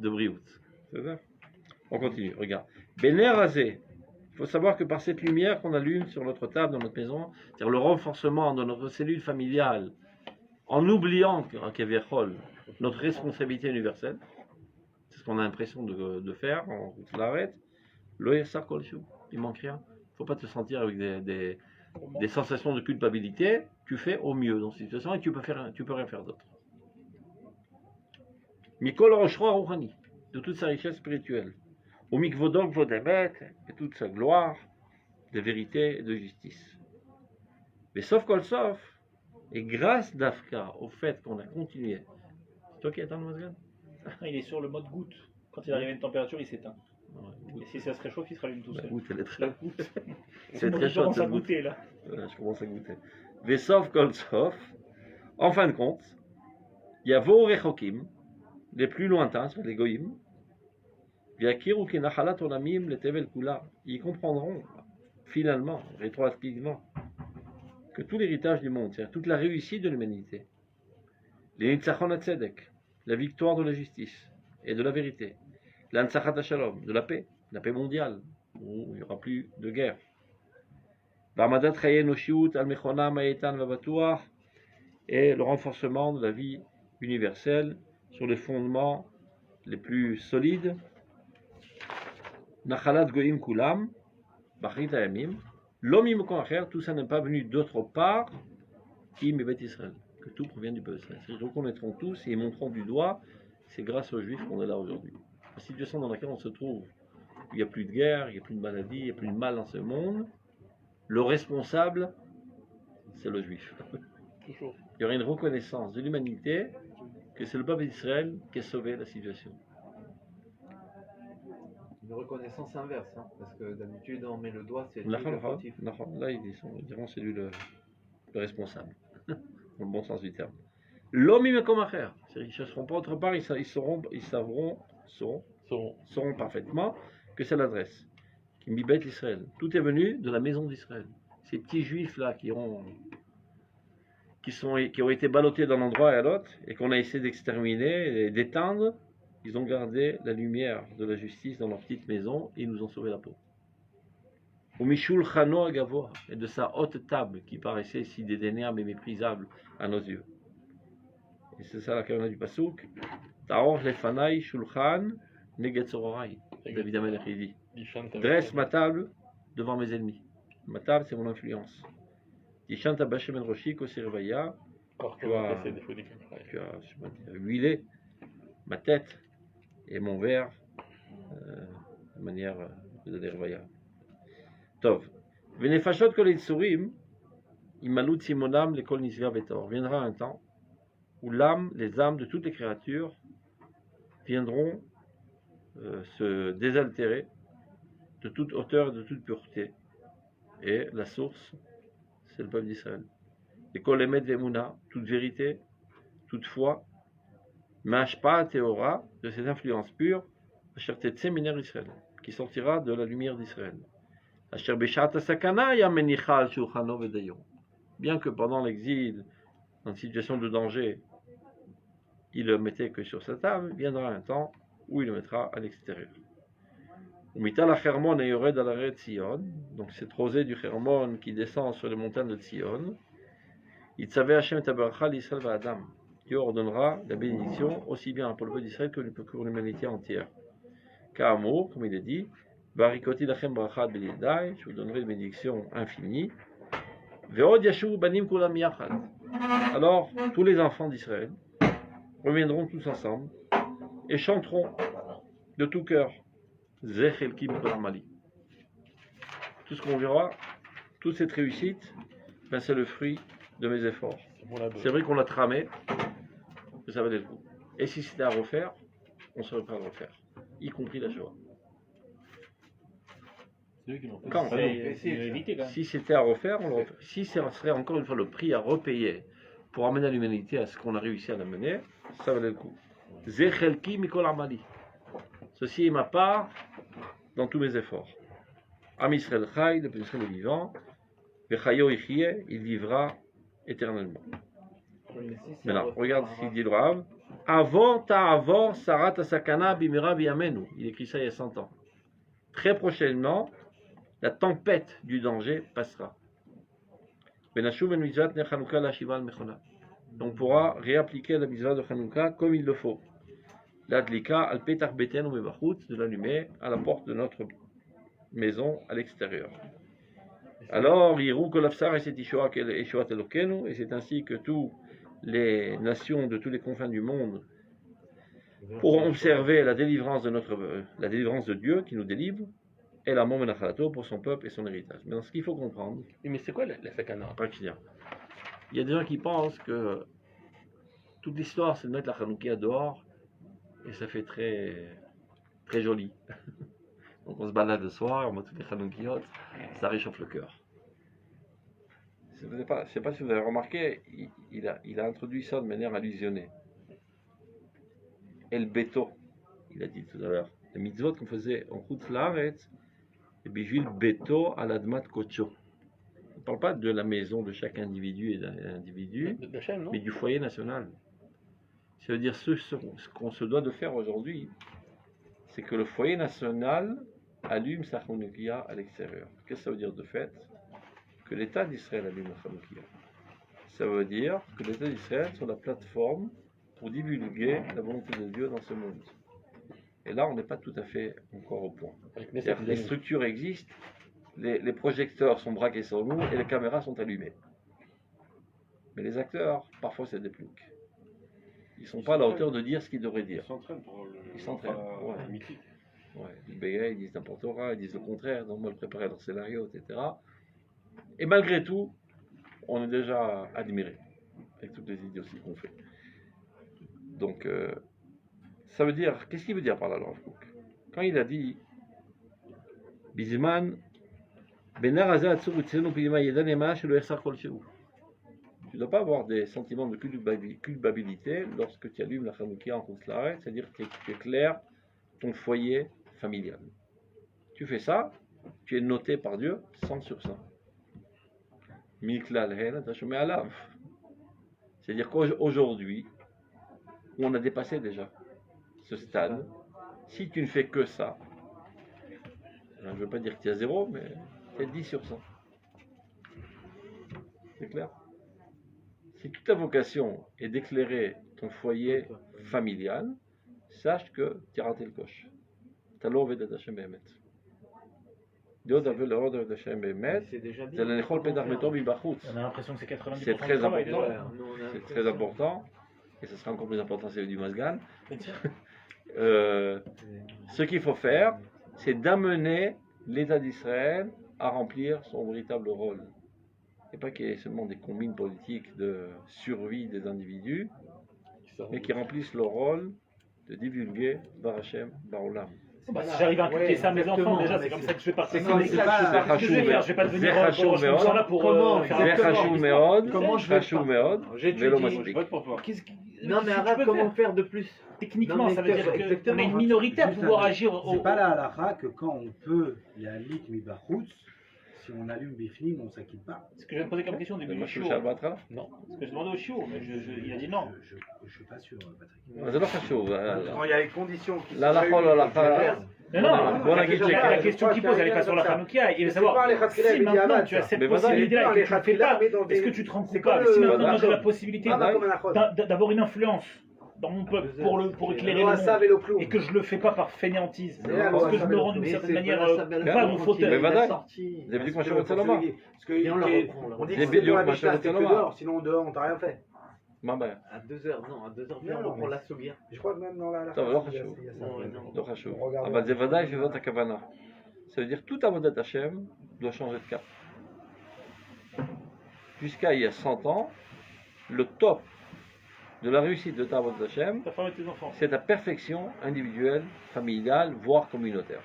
de briout. C'est ça? On continue, regarde. Bener Azé. Il faut savoir que par cette lumière qu'on allume sur notre table dans notre maison, c'est-à-dire le renforcement de notre cellule familiale, en oubliant Kevichol, notre responsabilité universelle, c'est ce qu'on a l'impression de faire en l'arrête, l'Oyesa Kolchou, il manque rien. Il ne faut pas te sentir avec des sensations de culpabilité, tu fais au mieux dans cette situation et tu peux rien faire d'autre. Mikol Roshua Rouhani, de toute sa richesse spirituelle. Au Mikvodol Vodemet, et toute sa gloire de vérité et de justice. Mais sauf kol sauf, et grâce d'Afka au fait qu'on a continué. C'est toi qui attends le Mazgan? il est sur le mode goutte. Quand il arrive à une température, il s'éteint. Et si ça se réchauffe, il se rallume tout La seul. goutte, elle est La très. goutte. C'est Moi, très je chaud commence à cette goutte. goûter là. Je commence à goûter. Vesov kol sof, en fin de compte, il y a vos rechokim, les plus lointains, c'est les goïm, Yakiru kenachalat olamim le tevel kula. Ils comprendront finalement, rétroactivement, que tout l'héritage du monde, c'est-à-dire toute la réussite de l'humanité, les nitzachon hatzedek, la victoire de la justice et de la vérité, l'anzachat shalom, de la paix mondiale, où il n'y aura plus de guerre. Ba'amadat chaye noshiut al mechona ma'etan vabatuach, et le renforcement de la vie universelle sur les fondements les plus solides. Nachalat goyim kulam, bachrit ayamim, l'homme imokon acher, tout ça n'est pas venu d'autre part, qui m'ébête Israël, que tout provient du peuple Israël. Ils reconnaîtront tous et ils montreront du doigt, c'est grâce aux Juifs qu'on est là aujourd'hui. La situation dans laquelle on se trouve, il n'y a plus de guerre, il n'y a plus de maladie, il n'y a plus de mal dans ce monde, le responsable, c'est le Juif. Toujours. Il y aurait une reconnaissance de l'humanité que c'est le peuple d'Israël qui a sauvé la situation. Une reconnaissance inverse, hein, parce que d'habitude on met le doigt, c'est lui Là, le fautif. ils diront c'est lui le responsable, dans le bon sens du terme. L'homme il met comme affaire. Ils ne chercheront pas autre part, ils sauront parfaitement que c'est l'adresse. Qui m'y bête l'Israël. Tout est venu de la maison d'Israël. Ces petits juifs là qui ont été ballottés d'un endroit et à l'autre et qu'on a essayé d'exterminer et d'éteindre, ils ont gardé la lumière de la justice dans leur petite maison et ils nous ont sauvé la peau. Au Mishul Chano Agavoa, et de sa haute table qui paraissait si dédaignable et méprisable à nos yeux. Et c'est ça la kavana du Pasuk. Ta'or lefanai shulchan negetzororai. David Amelech il dit. Dresse ma table devant mes ennemis. Ma table c'est mon influence. Tishanta Bashemen Roshi Kosirvaya, Alors, Tu as- c'est des faux des caméras. tu as je sais pas dire, huilé ma tête et mon verre de manière de l'Irvaya. Tov. Venefashot Kol Yitzurim, Imalut Simonam Lekol Nisga Betor. Viendra un temps où l'âme, les âmes de toutes les créatures viendront se désaltérer de toute hauteur et de toute pureté. Et la source, c'est le peuple d'Israël. Et Kol Emet Vemuna, toute vérité, toute foi, Mashpa Théora, de cette influence pure, Asher Tetse Miner Israël, qui sortira de la lumière d'Israël. Asher Beshat Sakana Yamenichal Shulchano Vedayon. Bien que pendant l'exil, dans une situation de danger, il le mettait que sur sa table, viendra un temps où il le mettra à l'extérieur. Umital Hermon et Yored al Aret Sion, donc cette rosée du Hermon qui descend sur les montagnes de Sion, Itzaveh Hashem Tabarcha l'Israël va Adam. Dieu ordonnera la bénédiction aussi bien pour le peuple d'Israël que pour l'humanité entière. Car amour, comme il est dit, Barikoti lachem brachat b'yedai, je vous donnerai une bénédiction infinie. Ve'od yashuv banim kulam yachad. Alors, tous les enfants d'Israël reviendront tous ensemble et chanteront de tout cœur Zechelki Mikol Mali. Tout ce qu'on verra, toute cette réussite, ben c'est le fruit de mes efforts. C'est vrai qu'on l'a tramé, mais ça valait le coup. Et si c'était à refaire, on serait prêt à le refaire, y compris la Shoah. C'est eux qui l'ont fait. Quand C'est évité quand même. Si c'était à refaire, on le referait. Si ce serait encore une fois le prix à repayer pour amener l'humanité à ce qu'on a réussi à l'amener, ça valait le coup. Zechelki Mikol Amali. Ceci est ma part dans tous mes efforts. Am Israël Chai, le peuple d'Israël est vivant. Vechayo Ichie, il vivra éternellement. Maintenant, regarde ce qu'il dit le Rav. Avor ta'avor sarat asakana bimira biyamenu. Il écrit ça il y a 100 ans. Très prochainement, la tempête du danger passera. Benashuv ben mitzvat ne Chanukah la shiva al mechona. On pourra réappliquer la mitzvah de Chanukah comme il le faut. L'adlika al petach beten ou mebachut, de l'allumer à la porte de notre maison à l'extérieur. Alors, Yirou kolafsar et c'est Ishoat Elokenu, et c'est ainsi que toutes les nations de tous les confins du monde pourront observer la délivrance de Dieu qui nous délivre, et la Momenachalato pour son peuple et son héritage. Mais dans ce qu'il faut comprendre, Oui, mais c'est quoi la sakana? il y a des gens qui pensent que toute l'histoire c'est de mettre la Hanoukia dehors, et ça fait très, très joli. Donc on se balade le soir, on met toutes les Hanoukiot, ça réchauffe le cœur. Je ne sais pas si vous avez remarqué, il a introduit ça de manière allusionnée. El Beto, il a dit tout à l'heure. Les mitzvot qu'on faisait en Chutz Laaretz, et Bijvil Beto al Admat Kocho. On ne parle pas de la maison de chaque individu et d'un individu, D'Hachem, non? mais du foyer national. Ça veut dire ce qu'on se doit de faire aujourd'hui, c'est que le foyer national allume sa Hanoukia à l'extérieur. Qu'est-ce que ça veut dire de fait? Que l'État d'Israël allume la Hanoukia. Ça veut dire que l'État d'Israël soit la plateforme pour divulguer la volonté de Dieu dans ce monde. Et là, on n'est pas tout à fait encore au point. C'est-à-dire que les structures existent, les projecteurs sont braqués sur nous et les caméras sont allumées. Mais les acteurs, parfois, c'est des ploucs. Ils ne sont pas à la hauteur de dire ce qu'ils devraient dire. Ils s'entraînent pour le. Ils s'entraînent, ouais. mythique. Ouais, ils bégayent, ils disent n'importe quoi, ils disent le contraire, donc mal préparer leur scénario, etc. Et malgré tout, on est déjà admiré avec toutes les idioties qu'on fait. Donc, ça veut dire, qu'est-ce qu'il veut dire par là, Rav Kook? Quand il a dit Bizman, Benar Azat Surutsenu Pima Yedanema chez le Ersar Kolcheu. Tu ne dois pas avoir des sentiments de culpabilité lorsque tu allumes la Hanoukia en Chutz Laaretz, c'est-à-dire que tu éclaires ton foyer familial. Tu fais ça, tu es noté par Dieu 100 sur 100. C'est-à-dire qu'aujourd'hui, où on a dépassé déjà ce stade, si tu ne fais que ça, je ne veux pas dire que tu es à 0, mais tu es 10 sur 100. C'est clair? Si toute ta vocation est d'éclairer ton foyer familial, sache que tu as raté le coche. Tu as l'envie d'être Hachem Behemet. Diod avait le ordre de Shem Bemet, C'est déjà bien. c'est le Nechol Pedar Beto Mibachutz. On a l'impression que c'est 90% C'est très du travail, important. déjà. Nous, on a C'est l'impression- très important, et ce sera encore plus important c'est du Mazgan. Tiens, Ce qu'il faut faire, c'est d'amener l'État d'Israël à remplir son véritable rôle. Et pas qu'il y ait seulement des combines politiques de survie des individus, mais qui remplissent le rôle de divulguer Bar Hashem, Bar Olam. bah, si j'arrive à inculquer ça à mes enfants, déjà, c'est comme ça que je fais partie. C'est comme ça, Qu'est-ce que je vais faire? Je vais pas devenir Zechachou je suis là pour Comment faire זה Exactement. חשוב מאוד, Comment je vais חשוב pas- מאוד, J'étudie. ולא Je מספיק. vote pour toi. Non, mais Si tu arrête, peux comment faire. faire de plus? Techniquement, Non, mais ça veut dire exactement. qu'on a une minorité à Juste pouvoir un- agir au. C'est pas la halakha que quand on peut, il y a lit mi bachutz, si on allume bifnim, on s'acquitte pas. Ce que je viens de poser comme question au début זה du משהו show. שאל בהתחלה? Ce que je demandais au chiot, mais il a dit non. Je suis pas sûr, Patrick. אז זה לא חשוב. Quand il y a les conditions qui L'halakha, l'halakha. Non, non, Bon, la question- la question qu'il pose, elle n'est pas sur la Hanoukia. Il veut savoir si maintenant tu as cette Mais voilà, possibilité-là et que tu ne le fais pas, est-ce que tu te rends C'est coupable? comme Si le- maintenant Voilà. j'ai la possibilité d'avoir une influence dans mon peuple pour éclairer le monde et que je le fais pas par fainéantise, C'est la parce loi que je me rends d'une Mais certaine c'est manière pas la Sabelle pas à mon Roland fauteuil. Mais qui l'a voilà. sorti. זה בדיוק מה שהוא רוצה לומר. Parce que Et on le reprend, là. on dit C'est que c'est bidiouk, dans la ma Mishnah, chère, c'est que c'est dehors, sinon dehors on t'a rien fait. מה הבעיה? À 2h, non, à 2h, Non, on reprend mais- la Sougia. Je crois que même dans la halakha, טוב, לא il y a- חשוב. il y a ça. לא חשוב. On regarde. אבל זה ודאי שזאת הכוונה. Ça veut dire toute Avodat Hashem doit changer de cap. Jusqu'à il y a 100 ans, le top de la réussite de ta Avodat Hashem, Ta femme et tes enfants. c'est ta perfection individuelle, familiale, voire communautaire.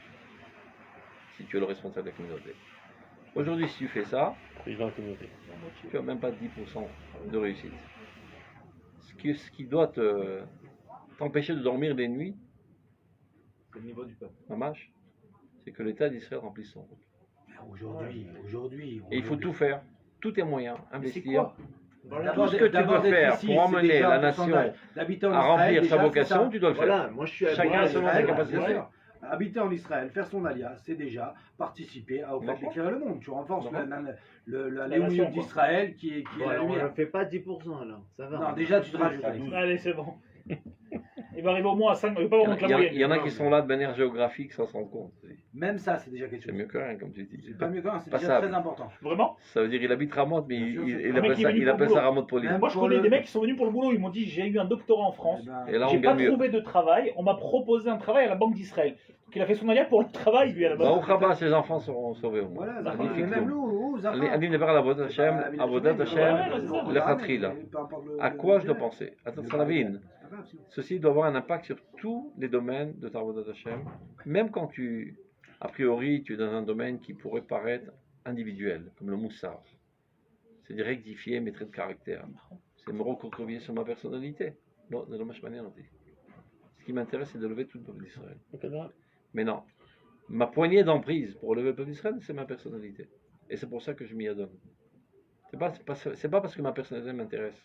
Si tu es le responsable de la communauté. Aujourd'hui, si tu fais ça, Président de la communauté. tu n'as même pas 10% de réussite. Ce qui doit t'empêcher de dormir des nuits, C'est le niveau du peuple. Mamash, c'est que l'État d'Israël remplisse son rôle. Aujourd'hui. Et il faut tout faire, tous tes moyens, Mais c'est investir. quoi? Tout ce que tu veux faire pour emmener la nation à remplir sa vocation, tu dois le faire. Voilà, moi je suis à Chacun droite, selon je ses suis à capacités. droite. Habiter en Israël, faire son alia, c'est déjà participer au fait D'accord. d'éclairer le monde. Tu renforces D'accord. la nation, léunion quoi. d'Israël qui est Bon, la alors, on lumière. ne fait pas 10% alors, ça va. Non, déjà tu te rajoutes à l'Israël. Allez, c'est bon. Il va arriver au moins à 5, il va pas avoir la moyenne. Il y en a qui sont là de manière géographique sans s'en rendre compte. Même ça, c'est déjà quelque C'est chose. mieux que rien, comme tu dis. C'est pas mieux que rien, c'est déjà Passable. très important. Vraiment? Ça veut dire il habite Ramot, mais Bien sûr, c'est il un mec appelle qui est ça, venu il pour appelle le ça boulot. Ramot Poli. Même Moi, je pour connais le- des mecs qui sont venus pour le boulot. Ils m'ont dit j'ai eu un doctorat en France. Eh ben, Et là, J'ai on pas gagne mieux. trouvé de travail. On m'a proposé un travail à la Banque d'Israël. Donc il a fait son alia pour le travail, lui, à la base. Baruch Haba, ses enfants seront sauvés au moins. Voilà, Magnifique. même nous, Zahra. אני מדבר על עבודת השם, עבודת השם Ouais, לכתחילה. À quoi je dois penser? אתה צריך להבין, ceci doit avoir un impact sur tous les domaines de ta Avodat Hashem, même quand a priori, tu es dans un domaine qui pourrait paraître individuel, comme le moussard. C'est de rectifier mes traits de caractère. C'est me recroqueviller sur ma personnalité. Non, de l'hommage manière. Ce qui m'intéresse, c'est de lever tout le peuple d'Israël. Mais non, ma poignée d'emprise pour lever le peuple d'Israël, c'est ma personnalité. Et c'est pour ça que je m'y adonne. C'est pas parce que ma personnalité m'intéresse.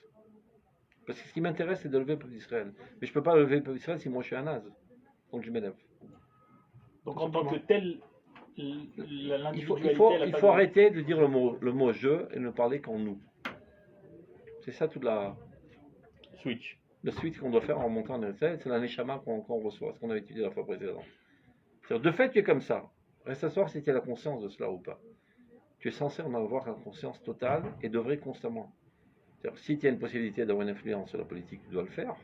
Parce que ce qui m'intéresse, c'est de lever le peuple d'Israël. Mais je ne peux pas lever le peuple d'Israël si moi je suis un naze. Donc je m'élève. Donc en tant que tel, l'individualité. Il faut arrêter de dire le mot je et ne parler qu'en nous. C'est ça toute Switch. le switch qu'on doit faire en montant en Israël, c'est la neshama qu'on reçoit, ce qu'on avait étudié la fois précédente. De fait, tu es comme ça. Reste à savoir si tu as la conscience de cela ou pas. Tu es censé en avoir la conscience totale et d'œuvrer constamment. Si tu as une possibilité d'avoir une influence sur la politique, tu dois le faire.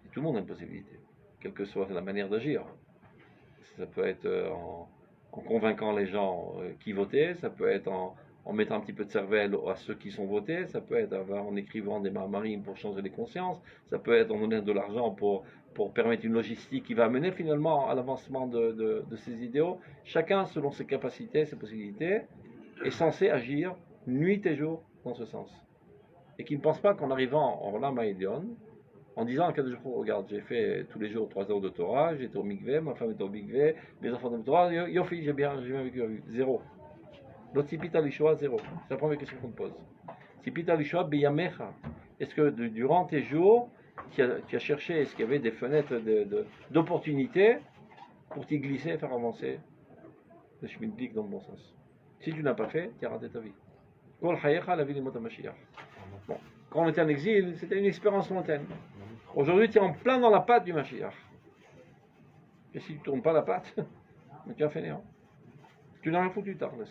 Et tout le monde a une possibilité, quelle que soit la manière d'agir. Ça peut être en convainquant les gens qui votaient, ça peut être en mettant un petit peu de cervelle à ceux qui sont votés, ça peut être en écrivant des marines pour changer les consciences, ça peut être en donnant de l'argent pour permettre une logistique qui va mener finalement à l'avancement de ces idéaux. Chacun, selon ses capacités, ses possibilités, est censé agir nuit et jour dans ce sens. Et qui ne pense pas qu'en arrivant en Olam Haïdion, en disant à Kadosh Baruch Hu, regarde, j'ai fait tous les jours 3 heures de Torah, j'étais au mikveh, ma femme était au mikveh, mes enfants étaient au Torah, Yofi, j'ai bien vécu la vie. Zéro. L'autre Tzipita Lishua, zéro. C'est la première question qu'on te pose. Tzipita Lishua, Beyamecha. Est-ce que durant tes jours, tu as cherché, est-ce qu'il y avait des fenêtres d'opportunités pour t'y glisser et faire avancer le chemin de dans le bon sens? Si tu n'as pas fait, tu as raté ta vie. Kol Hayecha, la vie des Mot HaMashiach. Bon. Quand on était en exil, c'était une expérience lointaine. Aujourd'hui, tu es en plein dans la patte du Mashiach. Et si tu ne tournes pas la patte, Mais tu as fait néant. Tu n'as rien foutu, Tarles.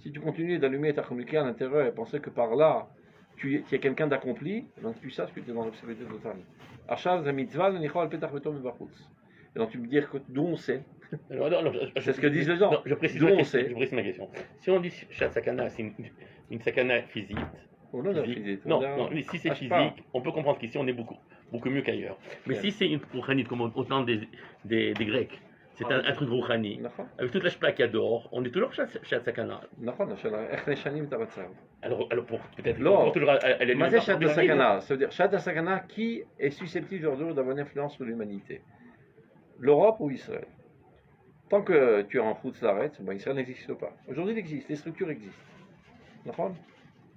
Si tu continues d'allumer ta communiqué à l'intérieur et penser que par là, tu es quelqu'un d'accompli, donc tu saches que tu es dans l'obscurité totale. Achav za mitzvah l'nicho al petach beto mibachutz. Et donc tu me dis d'où on sait. Alors, C'est ce que disent les gens. Non, je précise D'où ma on question, sait. je précise ma question. Si on dit chat sakana, c'est une sakana physique. On a physique. physique. Non, non, mais si c'est Ashpa. physique, on peut comprendre qu'ici on est beaucoup mieux qu'ailleurs. Mais Bien. si c'est une rouhanite comme au temps des Grecs, c'est un truc rouhani, נכון, avec toute la shpa qu'il y a dehors, on est toujours chat sakana. נכון, השאלה, איך משנים את המצב? Alors pour peut-être Non. pour toujours elle est מה זה שעת הסכנה? Ça veut dire, שעת הסכנה, qui est susceptible aujourd'hui d'avoir une influence sur l'humanité? L'Europe ou Israël? Tant que tu es en foot s'arrête, ben Israël n'existe pas. Aujourd'hui, il existe, les structures existent. D'accord?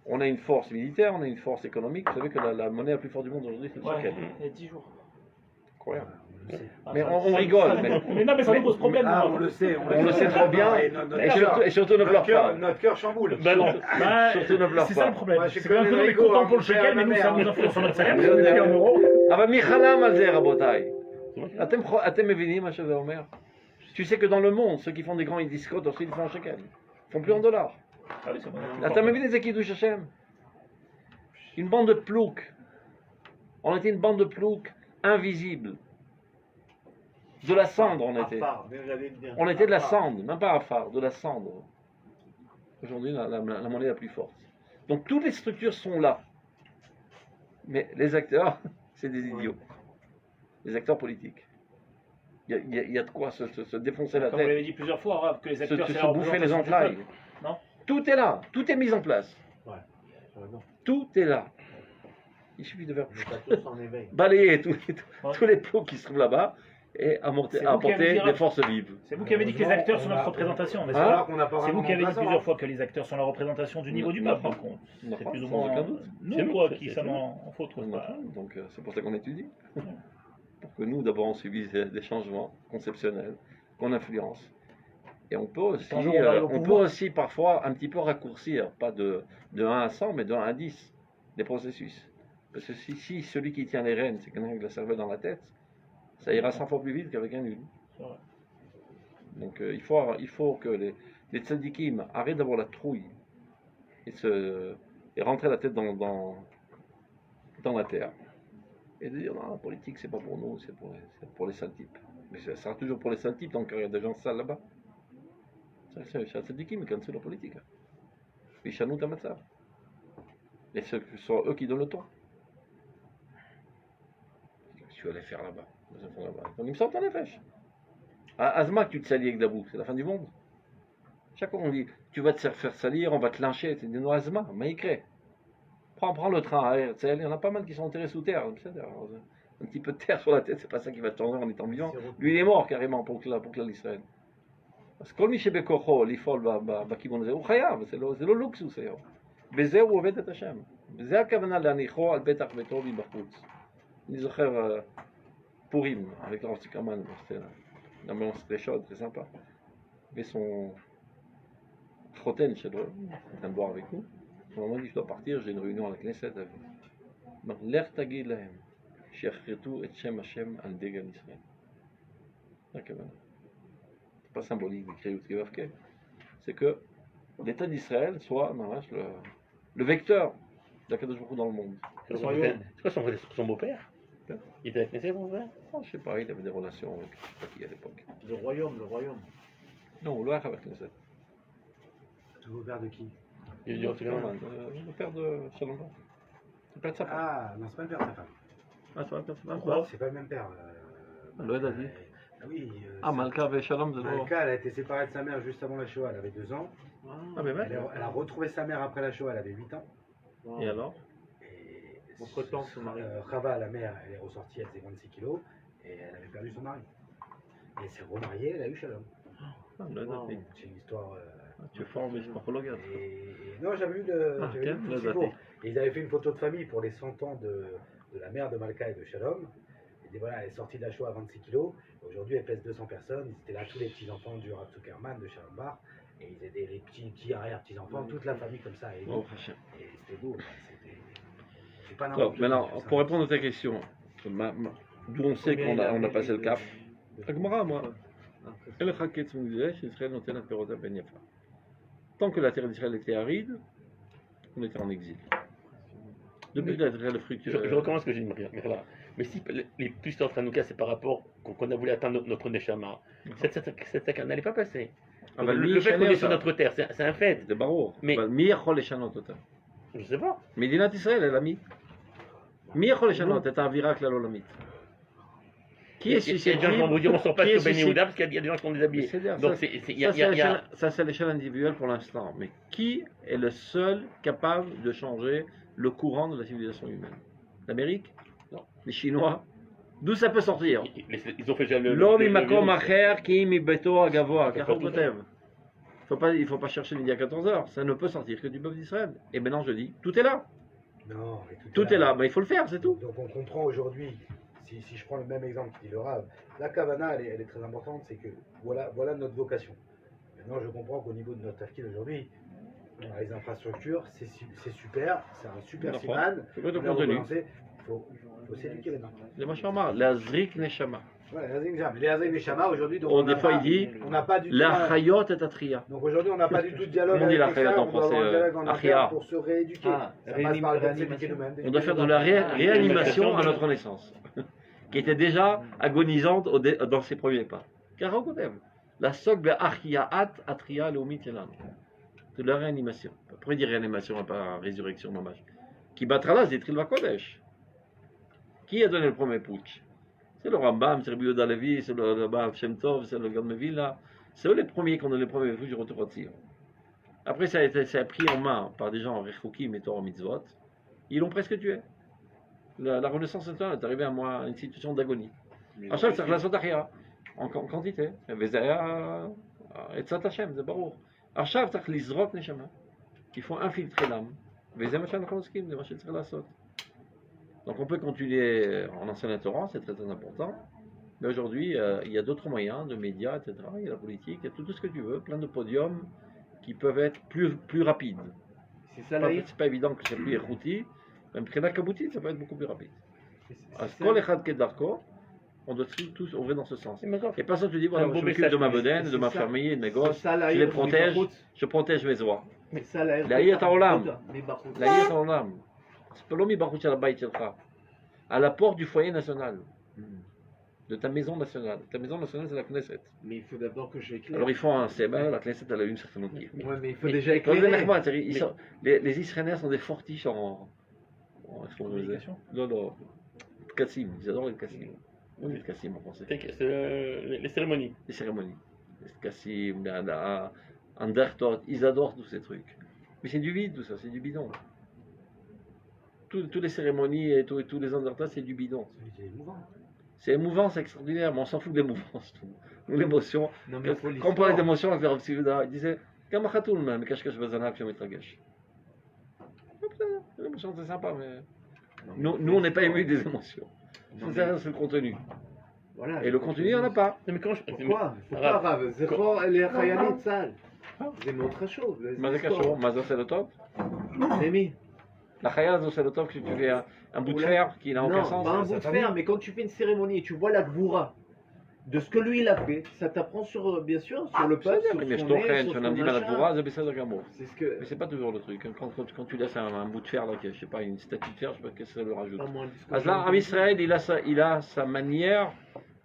On a une force militaire, on a une force économique. Vous savez que la monnaie la plus forte du monde aujourd'hui, c'est le shekel. Il y a 10 jours. Incroyable. On le sait. Mais on rigole, Mais non, mais ça nous pose problème. Ah, non. on le sait. on le sait trop bien. Et Et surtout ne pleure pas. notre cœur chamboule. Bah non. Bah, Surtout ne pleure c'est pas. ça le problème. Moi, je C'est connais que nous, on est Rigo, contents pour le mon père, shekel, mais ma nous, ça mère. nous influence sur notre salaire. אני parce qu'on est יודע. en euros. אבל מי חלם על זה, רבותיי? אתם מבינים מה שזה אומר? Tu sais que dans le monde, ceux qui font des grands discours, ensuite ils font en shekel. Ils font plus en dollars. Ah oui, c'est bon. אתה מבין את זה קידוש השם? Une bande de ploucs. On était une bande de ploucs invisible. De la cendre, on était. On était de la cendre, même pas à phare, de la cendre. Aujourd'hui, la monnaie la plus forte. Donc toutes les structures sont là. Mais les acteurs, c'est des idiots. Les acteurs politiques. Il y a de quoi se défoncer la Comme vous tête, l'avez dit plusieurs fois, Rav, que les se acteurs, c'est la bouffer les représentation du entrailles. peuple. Non. Tout est là, tout est mis en place. Tout est là. Il suffit de faire balayer tous les plots qui se trouvent là-bas et C'est vous qui avez apporter dit, des forces vives. C'est vous qui avez dit que les acteurs sont notre représentation, n'est-ce Hein pas? C'est vous qui avez dit plusieurs fois que les acteurs sont la représentation du niveau du peuple, par contre. C'est plus ou Sans moins aucun doute. nous, C'est quoi, nous, qui c'est sommes nous. en faute. quoi. Donc c'est pour ça qu'on étudie. Pour que nous, d'abord, on subisse des changements conceptionnels, qu'on influence. Et on peut aussi, Un jour, on arrive au pouvoir. parfois un petit peu raccourcir, pas de 1 à 100, mais de 1 à 10, des processus. Parce que si celui qui tient les rênes, c'est quelqu'un avec la cervelle dans la tête, ça ira 100 fois plus vite qu'avec un nul. C'est vrai. Donc il faut que les tzadikim arrêtent d'avoir la trouille et rentrer la tête dans la terre. Et de dire non, la politique c'est pas pour nous, c'est pour les sales types. Mais ça sera toujours pour les sales types tant qu'il y a des gens sales là-bas. C'est les tzadikim qui cancellent la politique. Ils chanouent à ça. Et ce sont eux qui donnent le ton. Qu'est-ce que tu vas aller faire là-bas? Ils me sortent en effet. Asma, que tu te salis avec Dabou, c'est la fin du monde. Chaque fois on dit, tu vas te faire salir, on va te lyncher. Tu dis non, Asma, mais écrit. Prends le train à air. Il y en a pas mal qui sont enterrés sous terre. Un petit peu de terre sur la tête, c'est pas ça qui va te changer en étant vivant. Lui, il est mort carrément pour que l'Israël. אז כל מי שבכוחו לפעול בכיוון הזה, הוא חייב, זה לא לוקסוס היום. בזה הוא עובד את השם. וזה הכוונה להניחו על פתח ביתו מבחוץ. אני זוכר פורים, avec Rav Zuckerman, c'était une ambiance très chaude, très sympa. Mais son choten שלו, il vient de boire avec nous. À un moment, il dit, je dois partir, j'ai une réunion à la Knesset. Donc, לך תגיד להם, שיחרטו את שם השם על דגל ישראל. זה הכוונה. Pas symbolique d'écrire ou de ce c'est que l'État d'Israël soit le vecteur de la Kadosh Baruch Hu dans le monde. C'est quoi son beau-père? Il était avec Knesset, mon frère? Oh, je sais pas, il avait des relations avec je sais pas qui à l'époque. Le royaume. Non, le avec Knesset. Le beau-père de qui? Il dit, oh, c'est quand même. Le père de Shalom. Le père de sa femme. Ah, non, c'est pas le père de sa femme. Ah, c'est pas le père de sa femme. Pourquoi? C'est pas le même père. Le a dit. Ah oui. Ah, Malka et Shalom, c'est Malka, elle a été séparée de sa mère juste avant la Shoah, elle avait 2 ans. Ah, mais Elle a retrouvé sa mère après la Shoah, elle avait 8 ans. Et alors? Et Entre-temps, son mari. Chava, la mère, elle est ressortie, elle faisait 26 kilos et elle avait perdu son mari. Et elle s'est remariée, elle a eu Shalom. Ah, le a dit. C'est une histoire. Tu es fort en psychologue. Non, j'avais vu le. Ah, J'avais tiens, vu le le Foussico. daté. Et ils avaient fait une photo de famille pour les 100 ans de la mère de Malka et de Shalom. Et voilà, elle est sortie de la Shoah à 26 kilos. Aujourd'hui, elle pèse 200 personnes. Ils étaient là, tous les petits-enfants du Rav Zuckerman, de Shalom Bar. Et ils aidaient les petits arrière-petits-enfants, toute la famille comme ça. Et c'était beau. C'est pas n'importe quoi. Maintenant, pour répondre à ta question, d'où on sait qu'on a passé le cap, Agmara, moi, Et le Chaket Mugdesh, Israël notait la Perota Ben Yafa. Tant que la terre d'Israël était aride, on était en exil. Depuis que la terre le fruit. Je recommence ce que j'ai dit, Mirla. Mais si les plus de Hanouka, c'est par rapport qu'on a voulu atteindre notre Neshama, cette sakana n'allait pas passer. Ah bah, Le fait qu'on est sur notre terre, c'est un fait. de Barour. Mais- Mi Yachol Leshanot Ota. Je sais pas. Médinat Israël, elle a mis. Mi Yachol Leshanot, c'est un viracle à l'Olamit. Qui est Il y a des gens qui vont vous dire on sort pas qui est sur Ben susceptible- Yehuda parce qu'il y a des gens qui ont déshabillé. C'est-à-dire, Donc ça, il y a- ça, il y a- c'est il y a- l'échelle- ça, c'est l'échelle individuelle pour l'instant. Mais qui est le seul capable de changer le courant de la civilisation humaine? L'Amérique? Non. Les Chinois? D'où ça peut sortir? ils ont fait déjà le. L'homme, le- il le- makom le- acher, ki mi beto agavoa. Ça Kachot fait tout Kotev. Il faut pas chercher midi à 14h. Ça ne peut sortir que du peuple d'Israël. Et maintenant, je dis, tout est là. Non, mais Tout est là. Mais il faut le faire, c'est tout. Donc on comprend aujourd'hui, si je prends le même exemple que dit le Rav, la Kavana, elle est très importante, c'est que voilà notre vocation. Maintenant, je comprends qu'au niveau de notre tafkid aujourd'hui, on a les infrastructures, c'est super, c'est un super D'accord. siman. C'est pas de On a contenu. relancé, faut s'éduquer les mains. Le machama, la zrik neshama. Ouais, les Azim Neshama aujourd'hui, donc Oh, on n'a des fois, pas- il dit, on n'a pas du tout. la chayot et atria. Donc aujourd'hui, on n'a pas du tout de dialogue Comment on dit avec la les chayot en frères, on doit avoir français, un dialogue en achia. interne pour se rééduquer. Ah, Ça passe par le fait de réanimation. s'éduquer nous-mêmes. On doit faire de la réanimation à notre naissance, qui était déjà agonisante dans ses premiers pas. Car au côté, la sog achiaat atria leomit yelan. De la réanimation. Après dire réanimation, pas résurrection, mamash. Qui battra là, c'est Trilva Kodesh. Qui a donné le premier putsch? C'est le Rambam, c'est le Rabbi Yehuda Levi, c'est le Baal Shem Tov, c'est le Gad Mevila. C'est eux les premiers qui ont donné le premier putsch du retour à Sion. Après, ça a pris en main par des gens Rechokim et Torah Mitzvot. Ils l'ont presque tué. La Renaissance est arrivée à moi, une situation d'agonie. Achal, c'est la Sotachia, en quantité. Vezaya, et Tzat Hashem, c'est barour. Achal, c'est l'Izrok Neshama, qui font infiltrer l'âme. Vezaya, machin, Choskim, de machin, c'est la Sot. Donc on peut continuer en enseignant la Torah, c'est très très important. Mais aujourd'hui, il y a d'autres moyens, de médias, etc. Il y a la politique, il y a tout ce que tu veux, plein de podiums qui peuvent être plus rapides. C'est ça la C'est pas évident que c'est plus échouti, même Trina Kabouti, ça peut être beaucoup plus rapide. À c'est Kol Echad Kedarko, on doit tous ouvrir dans ce sens. C'est d'accord. Et pas ça, tu dis, voilà, Un moi, beau je m'occupe message, de ma mais bedaine, c'est de ma ça. famille, de mes C'est gosses, ça, la je les haïr, protège, Mibachut. je protège mes oies. C'est ça la haïr. La haïr ta'olam. Mibachut. La hiya ta'olam. C'est pas l'homme baruch al bayit shelcha. À la porte du foyer national, de ta maison nationale. Ta maison nationale, c'est la Knesset. Mais il faut d'abord que j'éclaire. Alors ils font un sébat, la Knesset, elle a une certaine outil. Ouais, mais il faut déjà Quand vous éclairer. venez les Israéliens sont des fortiches en Communication. Non, Kassim, ils adorent les Kassim. On dit le Kassim en français. C'est les cérémonies. Les cérémonies. Les Kassim, les Andertot, ils adorent tous ces trucs. Mais c'est du vide tout ça, c'est du bidon. Toutes les cérémonies et tous les Andertot, c'est du bidon. C'est émouvant. C'est émouvant, c'est extraordinaire, mais on s'en fout de l'émouvance. Nous, l'émotion. Non, mais il faut Quand on l'histoire. parlait d'émotion avec le Rav Tzvi, il disait Kama Khatoun, mais cache-cache bazanav, je m'étragesh. L'émotion, c'est sympa, mais. Nous, on n'est pas émus des émotions. Non, C'est le contenu. Voilà. Et le contenu, il n'y en a pas. Non, mais quand je. pourquoi? mais- pourquoi Rav, Rav? זה פה אלה חיילים צה"ל. זה מאוד חשוב. זה Mais היסטוריה. Mazo, c'est le top. למי? La Khayal, c'est le top, que tu fais un bout de fer qui n'a aucun Non, sens. pas un sa bout de famille. fer, mais quand tu fais une cérémonie et tu vois la gvoura de ce que lui il a fait, ça t'apprend sur, bien sûr, sur le peuple, sur Mais je son t'en nez, prie, sur tu son n'as dit mal à machin. Goura, c'est ça, Gamour. C'est ce que... Mais c'est pas toujours le truc. Quand tu laisses un bout de fer, là, je sais pas, une statue de fer, je sais pas qu'est-ce que ça le rajoute. Pas moi, le discours Aslan, de- Am Israël, il a sa manière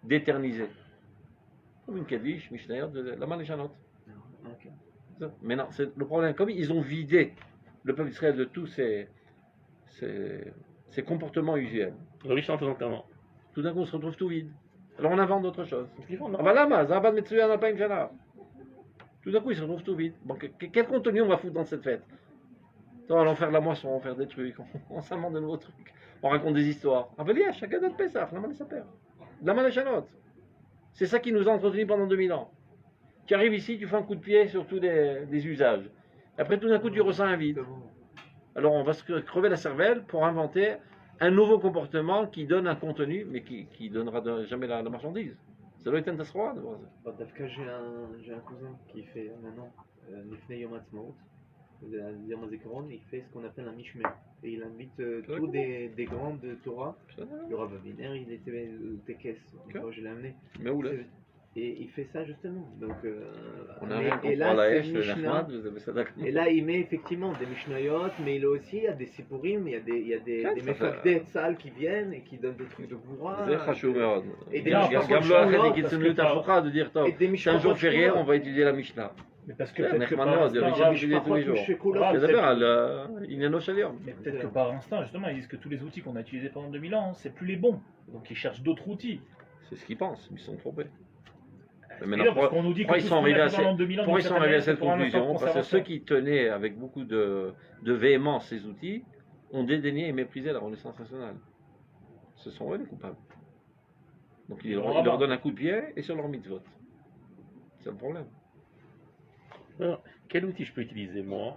d'éterniser. Comme une Kaddish, Mishnayot, la Maléchanot. Ok. Mais non, c'est le problème. Comme ils ont vidé le peuple d'Israël de tous ses comportements usuels, Le riche entre enterrement. tout d'un coup on se retrouve tout vide. Alors on invente d'autres choses. Qu'est-ce qu'ils font, non? Ah bah là, Zabad Metsuyan Alpaim Shana. Tout d'un coup il se retrouve tout vide. Bon, quel contenu on va foutre dans cette fête? Allons faire de la moisson, on va faire des trucs, on s'invente de nouveaux trucs, on raconte des histoires. Ah ben chacun notre Pessah, la Maléchanot. La Maléchanot. C'est ça qui nous a entretenus pendant 2000 ans. Tu arrives ici, tu fais un coup de pied sur tous les usages. Après, tout d'un coup, tu ressens un vide. Alors, on va se crever la cervelle pour inventer un nouveau comportement qui donne un contenu, mais qui donnera jamais la marchandise. Ça doit être un tasroa. Bah, דווקא j'ai un cousin qui fait maintenant, לפני יום העצמאות, יום הזיכרון, il fait ce qu'on appelle un mishmer. Et il invite tous des grands de Torah. Le Rav Aviner, il était au Tekes, quand je l'ai amené. Mais où là? Et il fait ça justement. Donc, On a mais- rien et contre là, la c'est hache, le Mishnah. Nachmad, vous avez ça d'accord. Et là, il met effectivement des Mishnayot, mais il a aussi il y a des Sipurim, il y a des Ouais, des ça fait- Mefakdei Tzahal qui viennent et qui donnent des trucs de Goura. זה חשוב מאוד. Et des Bien, Mishnayot par contre, גם je לא trouve אחרי là, קיצוני parce que par- תהפוכה de dire, et טוב, des c'est un Mishnayot jour férié, Shkulah. on va étudier la Mishnah. Mais parce que Ouais, peut-être que Nachman par מאוד, instinct, j'ai Rav, étudié tous les jours. Shkulah, זה דבר על עניינו של יום. mais peut-être que par instinct, justement, ils disent que tous les outils qu'on a utilisés pendant 2000 ans, c'est plus les bons. Donc ils cherchent d'autres outils. C'est ce qu'ils pensent, ils se sont trompés. C'est Mais bizarre, maintenant, parce qu'on nous dit que pourquoi ils tout sont ce qu'on a arrivés à fait pendant 2000 ans, Pourquoi ils d'une sont arrivés à certaine cette manière, c'est pour un conclusion? instant de Parce que ceux conservation. qui tenaient avec beaucoup de véhémence ces outils ont dédaigné et méprisé la Renaissance nationale. Ce sont eux les coupables. Donc ils leur donnent un coup de pied et sur leur mitzvot. C'est le problème. Alors, quel outil je peux utiliser, moi,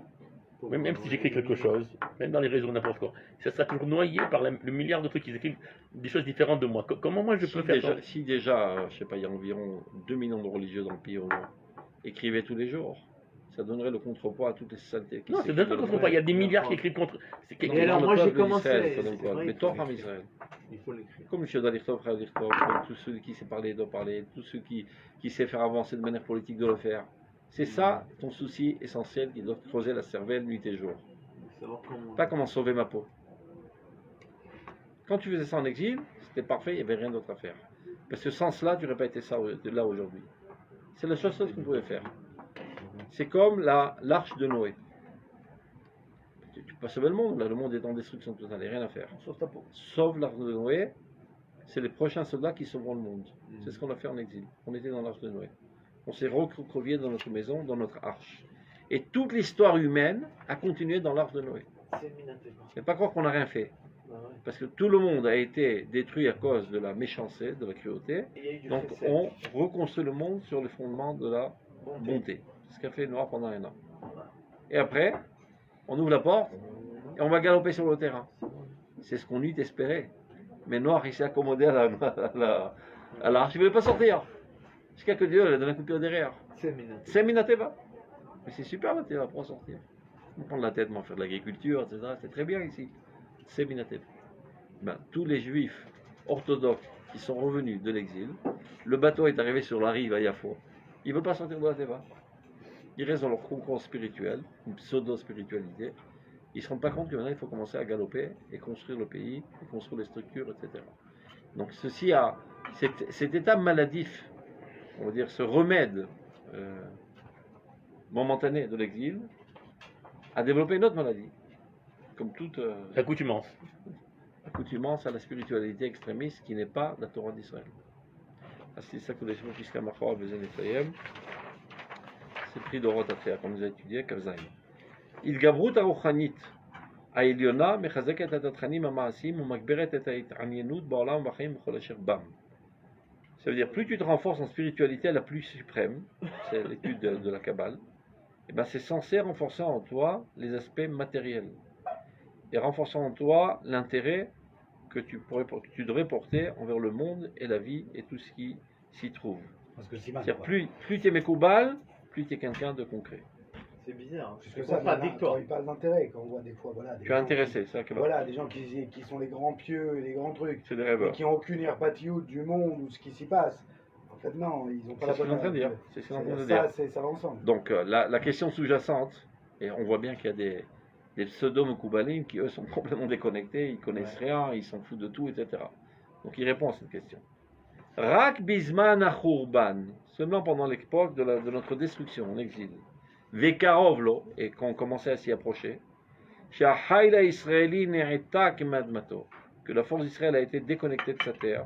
Pour même si j'écris quelque chose, même dans les réseaux, n'importe quoi, ça sera toujours noyé par le milliard de trucs qu'ils écrivent, des choses différentes de moi. Comment moi je peux faire ça? Si déjà, je sais pas, il y a environ 2 millions de religieux dans le pays aujourd'hui, écrivaient tous les jours, ça donnerait le contrepoids à toutes les saletés qui Non, c'est s'écrivent d'un dans le contre pas. Il y a des Ouais. milliards qui écrivent contre. Donc, Et alors, dans le moi, j'ai peuple commencé, d'Israël, c'est קודם כל, vrai, בתוך il faut עם l'écrire. ישראל. Il faut l'écrire. Comme M. Dalirtov, frère Dalirtov, comme tous ceux qui savent parler doivent parler, tous ceux qui savent faire avancer de manière politique doivent le faire. C'est ça ton souci essentiel qui doit te creuser la cervelle nuit et jour. Savoir comment. Pas comment sauver ma peau. Quand tu faisais ça en exil, c'était parfait, il n'y avait rien d'autre à faire. Parce que sans cela, tu n'aurais pas été là aujourd'hui. C'est la seule chose qu'on pouvait faire. C'est comme l'arche de Noé. Tu peux pas sauver le monde, là, le monde est en destruction totale, il n'y a rien à faire. Sauf ta peau. Sauve l'arche de Noé, c'est les prochains soldats qui sauveront le monde. C'est ce qu'on a fait en exil. On était dans l'arche de Noé. On s'est recroquevillé dans notre maison, dans notre arche. Et toute l'histoire humaine a continué dans l'arche de Noé. C'est Minatéba. Ne pas croire qu'on n'a rien fait. Ah ouais. Parce que tout le monde a été détruit à cause de la méchanceté, de la cruauté. Et il y a eu du Donc chesed. on reconstruit le monde sur le fondement de la Bonté. bonté. C'est ce qu'a fait Noir pendant un an. Et après, on ouvre la porte et on va galoper sur le terrain. C'est ce qu'on eût espéré. Mais Noir, il s'est accommodé à l'arche. Il ne voulait pas sortir. Jusqu'à que Dieu lui a donné un coup de pied derrière. C'est Minatéba. C'est Minateva. Mais c'est super la Teva pour en sortir. On prend la tête, on va faire de l'agriculture, etc. C'est très bien ici. C'est Minateva. Ben, tous les juifs orthodoxes qui sont revenus de l'exil, le bateau est arrivé sur la rive à Yafo. Ils ne veulent pas sortir de la Teva. Ils restent dans leur cocon spirituel, une pseudo-spiritualité. Ils ne se rendent pas compte que maintenant il faut commencer à galoper et construire le pays, et construire les structures, etc. Donc ceci a cet état maladif, on va dire ce remède momentané de l'exil, a développé une autre maladie. Comme toute L'accoutumance. accoutumance à la spiritualité extrémiste qui n'est pas la Torah d'Israël. C'est ça que les gens jusqu'à Machor besoin d'Ephraïm. C'est pris de Rotatria, comme nous avons étudié, Kavzaïm. Il gabrut arochanit העליונה מחזקת את התכנים המעשיים ומגברת את ההתעניינות בעולם ובחיים בכל אשר בם. Ça veut dire, plus tu te renforces en spiritualité la plus suprême, c'est l'étude de la Kabbale, et ben c'est censé renforcer en toi les aspects matériels et renforcer en toi l'intérêt que tu devrais porter envers le monde et la vie et tout ce qui s'y trouve. Parce que Siman, C'est-à-dire, quoi. plus tu es Mekoubal, plus tu es quelqu'un de concret. C'est bizarre. Parce C'est que ça, contradictoire. quand il parle d'intérêt, quand on voit des fois, voilà. Des Tu es gens intéressé, c'est ça que Voilà, des gens qui sont les grands pieux et les grands trucs, c'est des et rêveurs. qui n'ont aucune irpatioute du monde ou ce qui s'y passe. En fait, non, ils n'ont pas C'est la ce qu'on est en train de dire. C'est ce qu'on est en train de dire. Ça va ensemble. Donc la question sous-jacente, et on voit bien qu'il y a des pseudo-Mekoubalim qui eux sont complètement déconnectés, ils connaissent rien, ils s'en foutent de tout, etc. Donc il répond à cette question. Rak bisman achurban, seulement pendant l'époque de notre destruction en exil. Vekarovlo, et quand on commençait à s'y approcher. Shahaila Israeli ne'eta kemadmato, que la force d'Israël a été déconnectée de sa terre.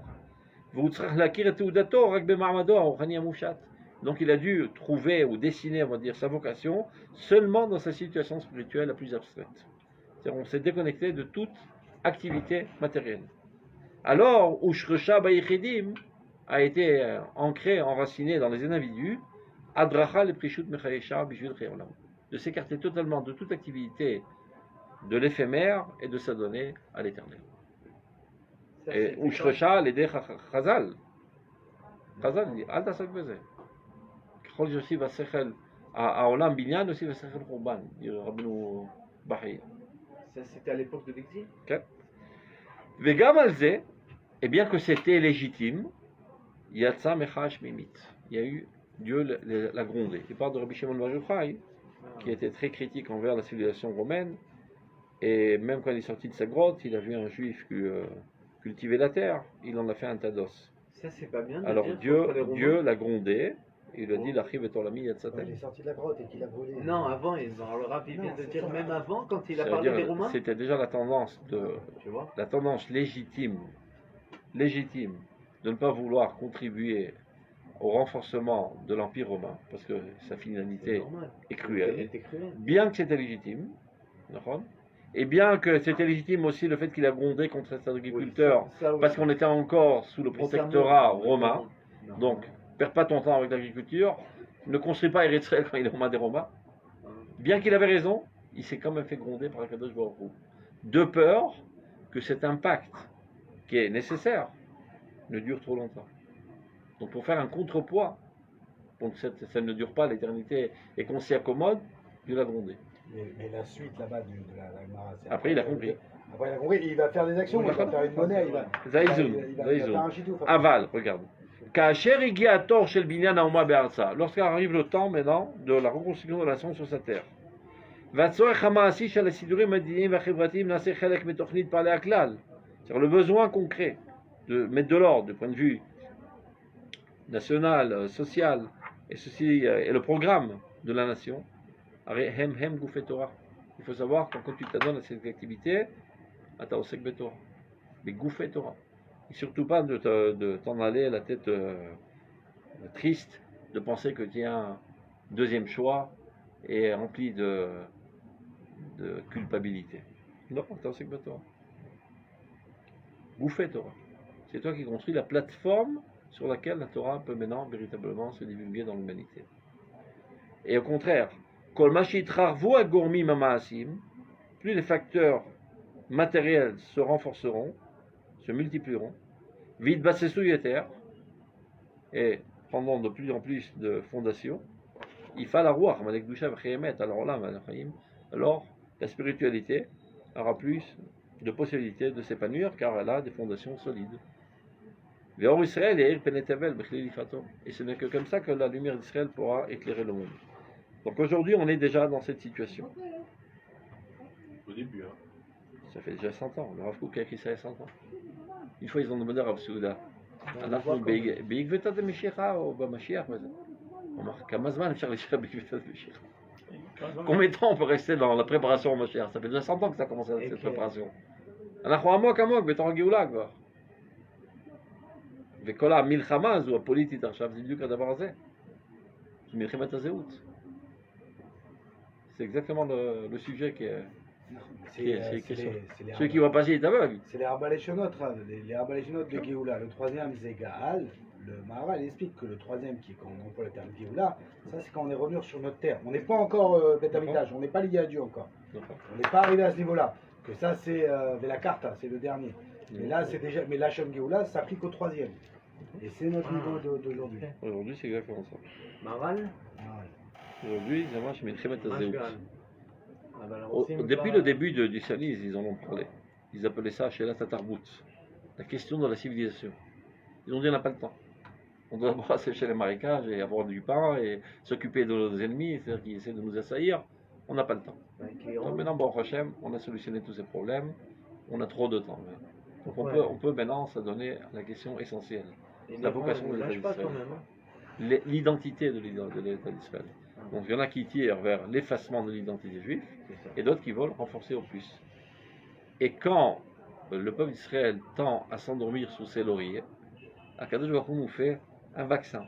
V'utzrach lakir et teudato rak bema'amado aruchani amushat. Donc il a dû trouver ou dessiner, on va dire, sa vocation seulement dans sa situation spirituelle la plus abstraite. C'est-à-dire on s'est déconnecté de toute activité matérielle. Alors, Ushresha Bayichidim a été ancré, enraciné dans les individus, Adracha le Prishut Mechayesha Bishvil Chayolam, de s'écarter totalement de toute activité de l'éphémère et de s'adonner à l'éternel. Ça, Et c'est- Ushresha l'aider Chazal. Chazal dit, Al tasak beze. ככל שיוסיף השכל, העולם בניין יוסיף השכל חורבן, dit רבנו בחי. Ça, c'était à l'époque de l'exil. וגם על זה, et bien que c'était légitime, יצא מחאה שמימית. il y a eu Dieu l'a grondé. Il parle de Rabbi Shimon Bar Yochai, qui était très critique envers la civilisation romaine, et même quand il est sorti de sa grotte, il a vu un juif cultiver la terre, il en a fait un tas d'os. Ça, c'est pas bien. de Alors dire Dieu, contre les Romains. Dieu l'a grondé, et il lui a dit l'Achiv et Olami Yad Quand Satan. il est sorti de la grotte et qu'il a brûlé. Non, avant, le Rav il vient Non, de c'est dire ça. même avant, quand il a Ça veut parlé dire, des Romains. c'était déjà la tendance Tu vois. légitime de ne pas vouloir contribuer au renforcement de l'Empire romain, parce que sa C'est finalité normal. est cruelle. Elle était cruelle. Bien que c'était légitime, d'accord, et bien que c'était légitime aussi le fait qu'il a grondé contre les agriculteurs, Oui, ça aussi. parce qu'on était encore sous le Mais ça protectorat montre, romain, non. donc perds pas ton temps avec l'agriculture, ne construis pas Eretz-Israël quand il est romain des Romains. Bien qu'il avait raison, il s'est quand même fait gronder par Akadosh Baruch Hu. De peur que cet impact, qui est nécessaire, ne dure trop longtemps. Donc pour faire un contrepoids, pour que ça ne dure pas l'éternité et qu'on s'y accommode, Dieu l'a grondé. Mais la suite là-bas de la Gemara, c'est Après, il a compris. Après, il a compris. Il va faire des actions, Oui, il va faire une monnaie, il va Zaïzoun, il va Zaïzoun. faire un chitouf. Aval, regarde. Kacher Igia Tor Shel Binyan Haoma Be'arza. Lorsqu'arrive le temps maintenant de la reconstruction de la nation sur sa terre. והצורך המעשי של הסידורים המדיניים והחברתיים נעשה חלק מתוכנית פעלי הכלל. C'est-à-dire le besoin concret de mettre de l'ordre du point de vue national, social, et ceci est le programme de la nation. Hem Goufet Torah. Il faut savoir que quand tu t'adonnes à cette activité, tu osek betorah. Mais Goufet Torah. Et surtout pas de t'en aller la tête triste, de penser que tu as un deuxième choix et rempli de culpabilité. Non, tu osek betorah. Goufet Torah. C'est toi qui construis la plateforme sur laquelle la Torah peut maintenant véritablement se divulguer dans l'humanité. Et au contraire, plus les facteurs matériels se renforceront, se multiplieront, vite et prendront de plus en plus de fondations, il faut la roi, alors la spiritualité aura plus de possibilités de s'épanouir car elle a des fondations solides. Et ce n'est que comme ça que la lumière d'Israël pourra éclairer le monde. Donc aujourd'hui, on est déjà dans cette situation. Au début, hein. Ça fait déjà 100 ans. Le Rav Kook a écrit ça il y a 100 ans. Une fois, ils ont demandé à Rav Souda, בעקבתא דמשיחא או במשיח וזה. הוא אמר, כמה זמן אפשר להישאר בעקבתא דמשיחא? Combien de temps on peut rester dans la préparation au Mashiach? Ça fait déjà 100 ans que ça a commencé cette préparation. אנחנו עמוק בתוך הגאולה כבר. וכל המלחמה הזו הפוליטית עכשיו זה בדיוק הדבר הזה. זה מלחמת הזהות. C'est exactement le sujet qui est... Celui qui va passer est aveugle. C'est les Arbaleshonot, les Arbaleshonot de Géoula. Le troisième, c'est Gaal. Le Maharal explique que le troisième, qui est quand on emploie le terme Géoula, ça c'est quand on est revenu sur notre terre. On n'est pas encore Beth Amikdash, on n'est pas lié à Dieu encore. On n'est pas arrivé à ce niveau-là. Que ça c'est la carte, c'est le dernier. Mais là c'est déjà, mais l'Hachem Géoula s'applique au troisième. Et c'est notre niveau d'aujourd'hui. Aujourd'hui, c'est exactement ça. Maral. Aujourd'hui, ça marche, mais très bien Mashgan. Depuis le début du sionisme, ils en ont parlé. Ils appelaient ça Shelat HaTarbout, la question de la civilisation. Ils ont dit on n'a pas le temps. On doit d'abord sécher les marécages et avoir du pain et s'occuper de nos ennemis, c'est-à-dire qui essaient de nous assaillir. On n'a pas le temps. Donc maintenant, Baruch Hashem, on a solutionné tous ces problèmes. On a trop de temps. Donc on peut maintenant s'adonner à la question essentielle. La vocation de l'État d'Israël. L'identité de l'État d'Israël. Donc il y en a qui tirent vers l'effacement de l'identité juive et d'autres qui veulent renforcer au plus. Et quand le peuple d'Israël tend à s'endormir sous ses lauriers, Akadosh Baruch Hu nous fait un vaccin.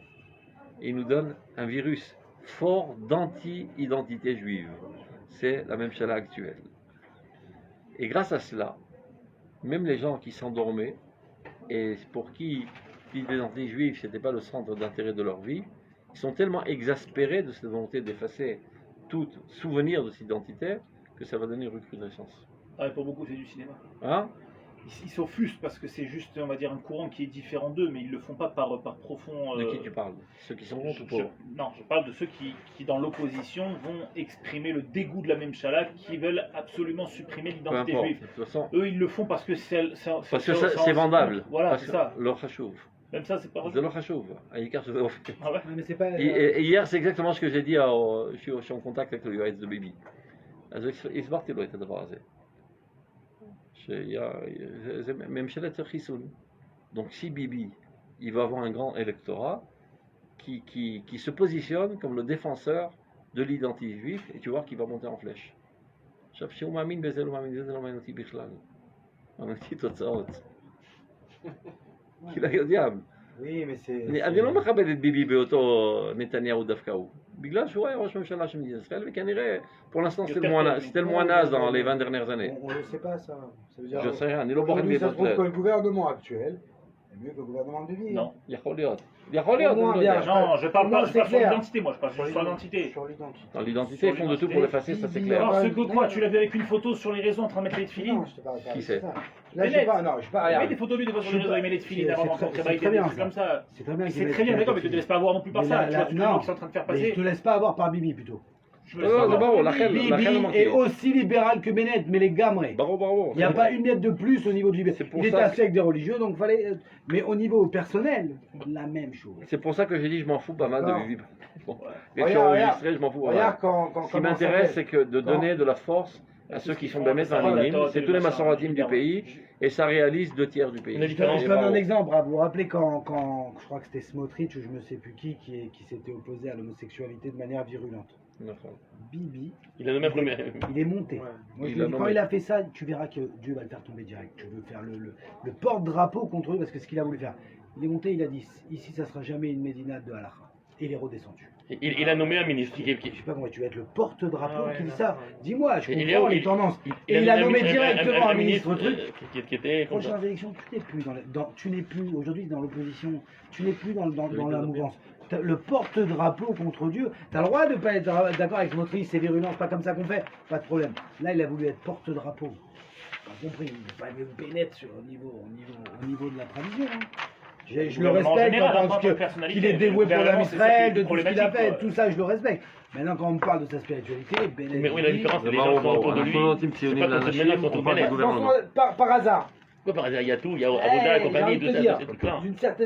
Et il nous donne un virus fort d'anti-identité juive. C'est la même chala actuelle. Et grâce à cela, même les gens qui s'endormaient et pour qui l'identité juive n'était pas le centre d'intérêt de leur vie, ils sont tellement exaspérés de cette volonté d'effacer tout souvenir de cette identité que ça va donner une recrudescence. Ah, pour beaucoup, c'est du cinéma. Hein? Ils s'offusquent parce que c'est juste, on va dire, un courant qui est différent d'eux, mais ils le font pas par profond. De qui tu parles? Ceux qui sont bons ou pauvres? Non, je parle de ceux qui, dans l'opposition, vont exprimer le dégoût de la même chala, qui veulent absolument supprimer l'identité juive. De toute façon, Eux, ils le font parce que c'est vendable. Voilà, c'est ça. Leur chachouv. Même ça, c'est pas זה לא חשוב, העיקר שזה עובד. Ah ouais. Ouais, mais c'est pas. Et hier, c'est exactement ce que j'ai dit, je suis en contact avec le יועץ de ביבי. אז הסברתי לו את הדבר הזה. זה ממשלת חיסון. Donc si Bibi, il va avoir un grand électorat qui se positionne comme le défenseur de l'identité juive, et tu vois qu'il va monter en flèche. עכשיו, שהוא מאמין בזה, לא מאמין בזה, זה לא מעניין אותי בכלל. מעניין אותי תוצאות. כי לא יודע. Oui, mais c'est. אני לא מכבד את ביבי באותו נתניהו דווקא הוא. בגלל שהוא היה ראש ממשלה של מדינת ישראל, וכנראה, pour l'instant, c'était le moins naze dans les 20 dernières années. On ne le sait pas, ça. Ça veut dire. Je sais rien, אני לא בוחר Aujourd'hui, ça se trouve que ביבי. le gouvernement actuel est mieux que le gouvernement de Bibi. Non. יכול להיות. יכול להיות. Au moins, אני לא bien. יודע. Non, je parle Non, pas c'est sur clair. l'identité, moi, je parle sur l'identité. Sur l'identité. Dans l'identité, ils font de tout pour l'effacer, ça c'est clair. Alors, ce que quoi, tu l'avais avec une photo sur les réseaux en train de mettre les filines. Non, je te parle pas. Qui de c'est ça. Là, je Bennett. sais pas, non, je sais pas, Il y a regarde. des photos de lui des fois sur les réseaux, il met les filines C'est avant très- d'entrer c'est Biden, très des bien, trucs ça. comme ça. C'est très bien C'est qu'il très bien, mette- d'accord, mais tu te laisses pas avoir non plus par Mais ça. là, Tu vois, tu non. qui sont en train de faire Mais je passer. te laisse pas avoir par Bibi plutôt. Je me laisse pas זה avoir. ברור, לכן Bibi אמרתי. est aussi libéral que Bennett, mais les gamrés. ברור, ברור. Il n'y a pas une miette de plus au niveau du libéral. C'est pour Il était ça assis avec des religieux, donc fallait. Mais au niveau personnel, la même chose. C'est pour ça que j'ai dit je m'en fous pas mal de D'accord. Bibi. Bon, Regarde, l'élection regarde. enregistrée, je m'en fous pas mal. Regarde quand. Ce qui m'intéresse, c'est que de donner de la force à ceux qui sont Bémet dans l'Inim, c'est tous les Massoratim du pays, et ça réalise 2 tiers du pays. La différence, Je Et donne bravo. un exemple. Vous vous rappelez quand je crois que c'était Smotrich ou je ne sais plus qui s'était opposé à l'homosexualité de manière virulente. D'accord. Bibi, Il a nommé un premier. il est monté. Ouais. Moi, je Il lui a ai dit, quand nommé. il a fait ça, tu verras que Dieu va le faire tomber direct. Tu veux faire le porte-drapeau contre eux parce que c'est ce qu'il a voulu faire. Il est monté, il a dit ici, ça sera jamais une médinade de halakha. Et il est redescendu. Il a nommé un ministre qui. Je sais pas comment tu vas être le porte-drapeau Ah ouais, qui dit non, ça. ouais. Dis-moi, je Il est comprends où, les il- tendances. Et il a nommé directement un ministre truc. Qui était comme ça. Prochaines élections, tu n'es plus tu n'es plus aujourd'hui dans l'opposition, tu n'es plus dans la mouvance. Le porte-drapeau contre Dieu, tu as le droit de ne pas être d'accord avec Smotrich, c'est virulent, c'est pas comme ça qu'on fait, pas de problème. Là, il a voulu être porte-drapeau. Pas compris, il n'est pas mieux pénètre sur au niveau de la tradition. Hein. Je le gouvernement en respecte général, dans pas ce de que personnalité. qu'il est dévoué Le pour l'âme gouvernement, c'est ça qui Israël, est de tout ce qu'il a problématique, fait, quoi. tout ça, je le respecte. Maintenant, quand on me parle de sa spiritualité, Bennett Mais oui, la dit- différence, c'est les ברור, gens qui sont ברור. autour de lui. אנחנו לא נותנים C'est ציונים pas comme לאנשים, maintenant qui sont on parle du autour de gouvernement. Par hasard. Quoi, par hasard, il y a tout, il y a Eh, Avoda, j'ai compagnie, envie de tout te ça, dire, ces trucs-là. d'une certaine